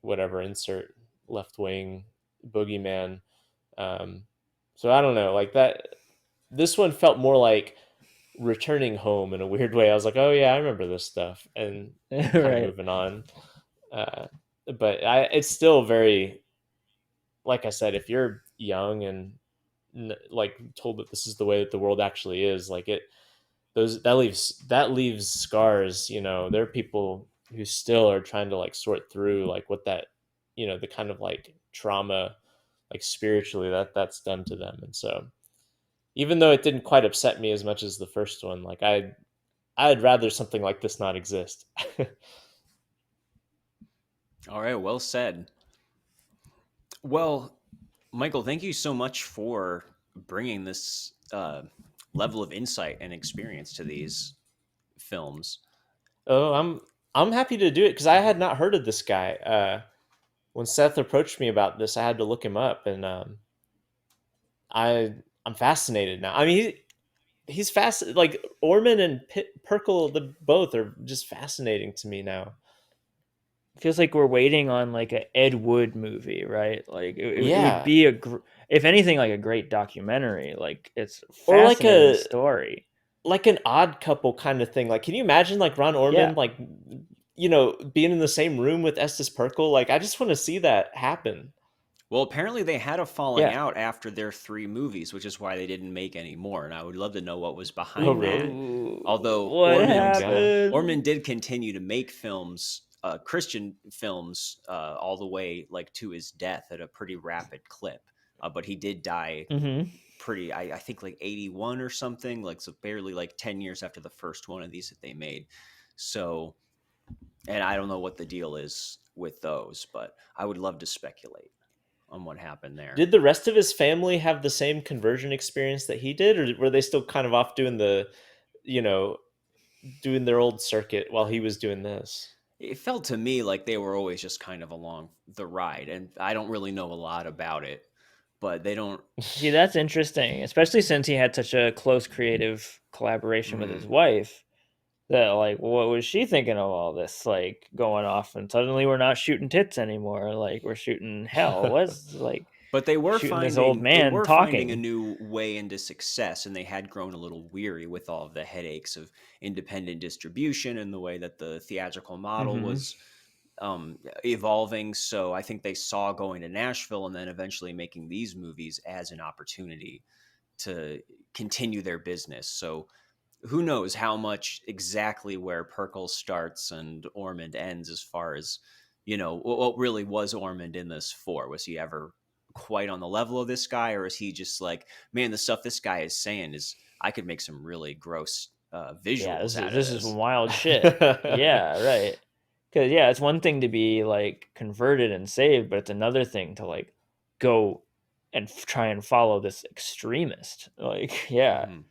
whatever, insert left wing boogeyman. Um, so I don't know, like that. This one felt more like returning home in a weird way. I was like, oh yeah, I remember this stuff, and kind of Right. moving on. Uh, but it's still very, like I said, if you're young and like told that this is the way that the world actually is, like that leaves scars. There are people who still are trying to like sort through like what that, the kind of like trauma, like spiritually, that's done to them. And so even though it didn't quite upset me as much as the first one, like I'd rather something like this not exist. All right, well said. Well, Michael, thank you so much for bringing this level of insight and experience to these films. Oh, I'm happy to do it, because I had not heard of this guy. When Seth approached me about this, I had to look him up, and I'm fascinated now. I mean, he's fast. Like Ormond and Pirkle, the both are just fascinating to me now. Feels like we're waiting on like a Ed Wood movie, right? Like it would Yeah, be if anything, like a great documentary. Like it's a or like fascinating story. an Odd Couple kind of thing. Like, can you imagine like Ron Yeah. Ormond, like, being in the same room with Estes Pirkle? Like, I just want to see that happen. Well, apparently they had a falling Yeah. out after their 3 movies, which is why they didn't make any more. And I would love to know what was Oh, behind that. really? Ooh, Although what Oh my Ormond god. happened? Ormond did continue to make films, Christian films, all the way like to his death at a pretty rapid clip. But he did die Mm-hmm. pretty, I think like 81 or something, like so barely like 10 years after the first one of these that they made. So, and I don't know what the deal is with those, but I would love to speculate on what happened there. Did the rest of his family have the same conversion experience that he did, or were they still kind of off doing you know, doing their old circuit while he was doing this? It felt to me like they were always just kind of along the ride, and I don't really know a lot about it, but they don't. See, that's interesting, especially since he had such a close creative collaboration with his Mhm. wife. That like, what was she thinking of all this like going off, and suddenly we're not shooting tits anymore, like we're shooting hell. Was like But they were shooting this old finding they man were finding a talking. new way into success, and they had grown a little weary with all of the headaches of independent distribution and the way that the theatrical model Mm-hmm. was evolving. So I think they saw going to Nashville and then eventually making these movies as an opportunity to continue their business. So who knows how much exactly where Perkle starts and Ormond ends, as far as, what really was Ormond in this for? Was he ever quite on the level of this guy, or is he just like, man, the stuff this guy is saying is, I could make some really gross Yeah, visuals this is out of this is this. wild shit. Yeah, right. Because yeah, it's one thing to be like converted and saved, but it's another thing to like go and try and follow this extremist. Like, yeah. Mhm.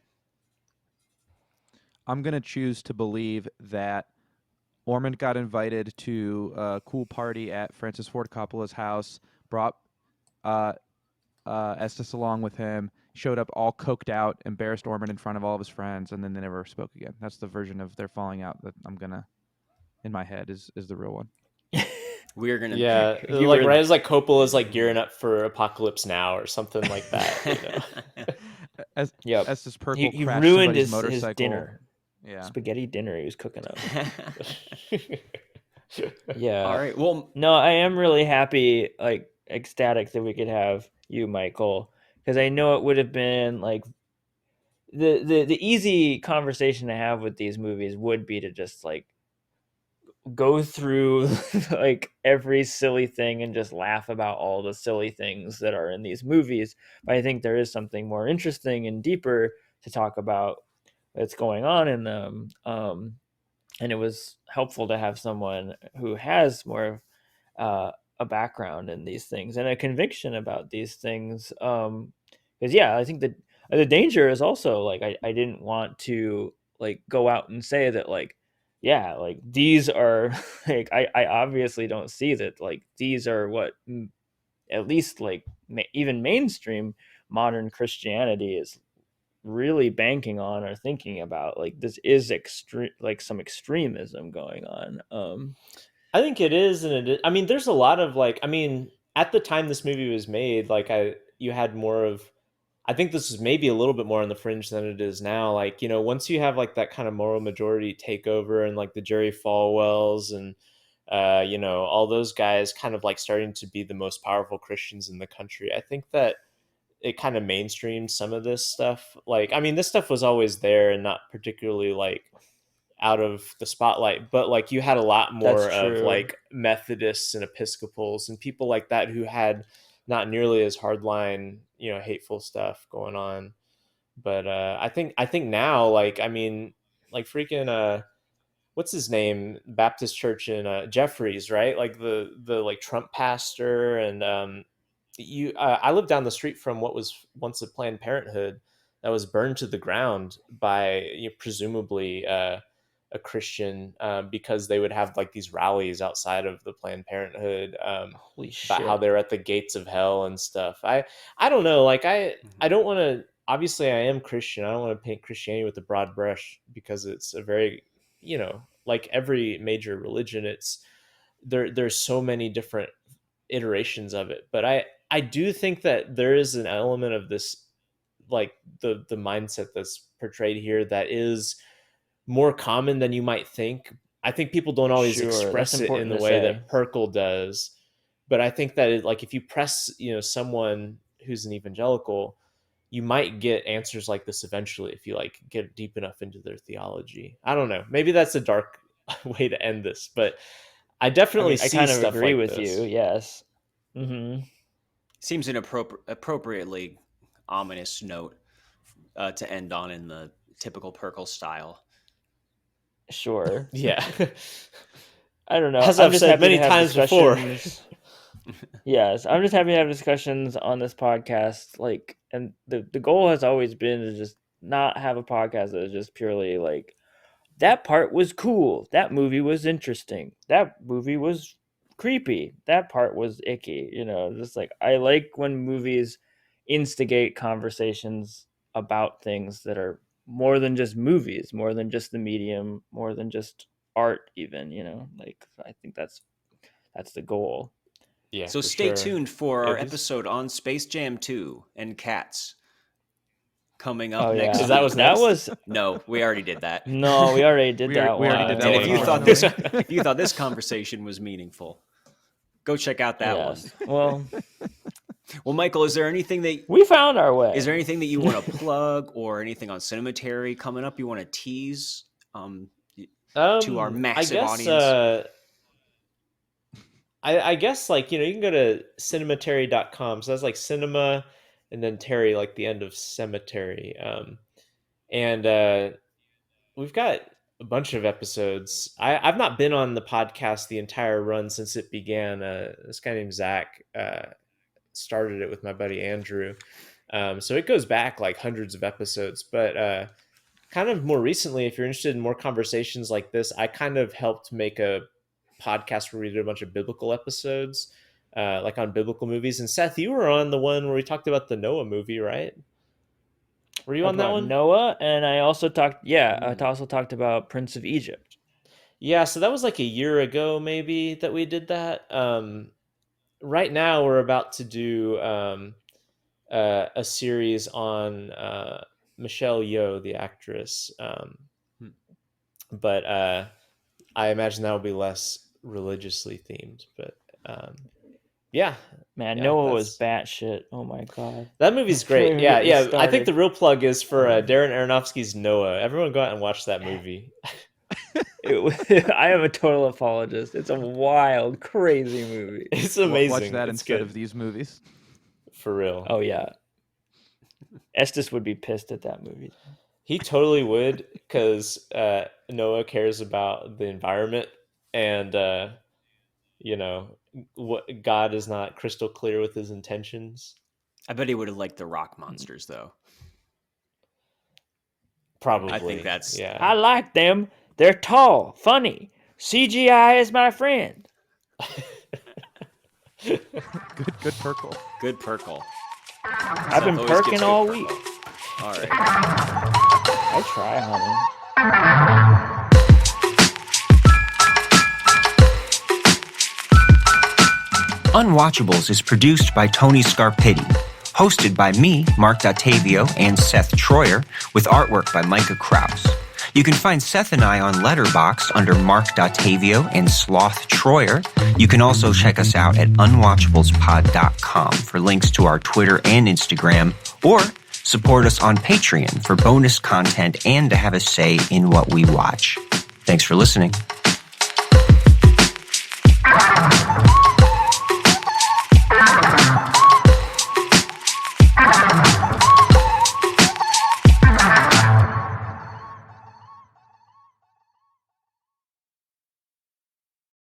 I'm gonna choose to believe that Ormond got invited to a cool party at Francis Ford Coppola's house, brought uh, Estes along with him, showed up all coked out, embarrassed Ormond in front of all of his friends, and then they never spoke again. That's the version of their falling out that I'm gonna, in my head, is the real one. We're gonna. Yeah, You like were- right as like Coppola's like gearing up for Apocalypse Now or something like that. You know? As Yep. Estes Pirkle He crashed ruined somebody's his motorcycle. dinner. Yeah. Spaghetti dinner he was cooking up. Yeah. All right. Well, No, I am really happy, like ecstatic that we could have you, Michael, because I know it would have been like the easy conversation to have with these movies would be to just like go through like every silly thing and just laugh about all the silly things that are in these movies. But I think there is something more interesting and deeper to talk about that's going on in them. And it was helpful to have someone who has more a background in these things and a conviction about these things. Because yeah, I think that the danger is also like I didn't want to like go out and say that like yeah like these are like I obviously don't see that like these are what at least like even mainstream modern Christianity is really banking on or thinking about. Like this is extreme, like some extremism going on. I think it is, and I mean, there's a lot of like, I mean, at the time this movie was made, like you had more of, I think this is maybe a little bit more on the fringe than it is now. Like, you know, once you have like that kind of moral majority takeover and like the Jerry Falwells and, you know, all those guys kind of like starting to be the most powerful Christians in the country, I think that it kind of mainstreamed some of this stuff. Like, I mean, this stuff was always there and not particularly like out of the spotlight, but like you had a lot more That's of true. like Methodists and Episcopals and people like that who had not nearly as hardline, you know, hateful stuff going on. But I think now, like, I mean, like freaking what's his name, Baptist church in Jeffries, right? Like the like Trump pastor, and I live down the street from what was once a Planned Parenthood that was burned to the ground by, you know, presumably a Christian, because they would have like these rallies outside of the Planned Parenthood, Holy about how shit. they're at the gates of hell and stuff. I don't know, like I don't want to. Obviously, I am Christian. I don't want to paint Christianity with a broad brush because it's a very, you know, like every major religion, it's there's so many different iterations of it. But I do think that there is an element of this, like the mindset that's portrayed here, that is more common than you might think. I think people don't always Sure, that's express it in important the to way say. that Pirkle does, but I think that like if you press, you know, someone who's an evangelical, you might get answers like this eventually if you like get deep enough into their theology. I don't know. Maybe that's a dark way to end this, but I I definitely mean, I see kind of stuff agree like with this. you. Yes. Mm-hmm. seems an appropriately ominous note to end on in the typical Pirkle style. Sure. Yeah. I don't know. As I'm I've just said happy many to have times before. discussions. Yes, I'm just happy to have discussions on this podcast. Like, and the goal has always been to just not have a podcast that is just purely like that part was cool, that movie was interesting, that movie was creepy, that part was icky. You know, just like I like when movies instigate conversations about things that are more than just movies, more than just the medium, more than just art. Even, you know, like I think that's the goal. Yeah. So for stay sure. tuned for our Yeah, episode on Space Jam 2 and cats coming up Oh next yeah, Because that week. was next. was No, we already did that. no, we already did that we one. already did that And one, if you thought this unfortunately. if you thought this conversation was meaningful, go check out that one. Yes. Well, Well, Michael, is there anything that we found our way. is there anything that you want to plug or anything on Cinematary coming up you want to tease to our I massive guess audience? I guess, like, you know, you can go to cinematary.com. So that's like cinema and then Terry, like the end of cemetery. And we've got a bunch of episodes. I've not been on the podcast the entire run since it began. This guy named Zach started it with my buddy Andrew. So it goes back like hundreds of episodes. But kind of more recently, if you're interested in more conversations like this, I kind of helped make a podcast where we did a bunch of biblical episodes, like on biblical movies. And Seth, you were on the one where we talked about the Noah movie, right? Were you Talked on that about one? Noah, and I also talked. Yeah, I also talked about Prince of Egypt. Yeah, so that was like a year ago, maybe, that we did that. Right now, we're about to do a series on Michelle Yeoh, the actress. But I imagine that will be less religiously themed. But yeah. Man, Yeah, Noah was batshit. Oh my god. That movie's Before we great. even Yeah, get me yeah. I started. think the real plug is for Darren Aronofsky's Noah. Everyone go out and watch that movie. I am a total apologist. It's a wild, crazy movie. It's amazing. Watch that it's instead good. of these movies. For real. Oh yeah. Estes would be pissed at that movie. He totally would, because Noah cares about the environment, and what God is not crystal clear with his intentions. I bet he would have liked the rock monsters, though. Probably. I think that's... Yeah. I like them. They're tall, funny. CGI is my friend. Good Pirkle. Good Pirkle. I've been Always gets perking good all Pirkle. week. All right. I try, honey. Unwatchables is produced by Tony Scarpitti, hosted by me, Marc Dottavio, and Seth Troyer, with artwork by Micah Kraus. You can find Seth and I on Letterboxd under Marc Dottavio and Sloth Troyer. You can also check us out at unwatchablespod.com for links to our Twitter and Instagram, or support us on Patreon for bonus content and to have a say in what we watch. Thanks for listening.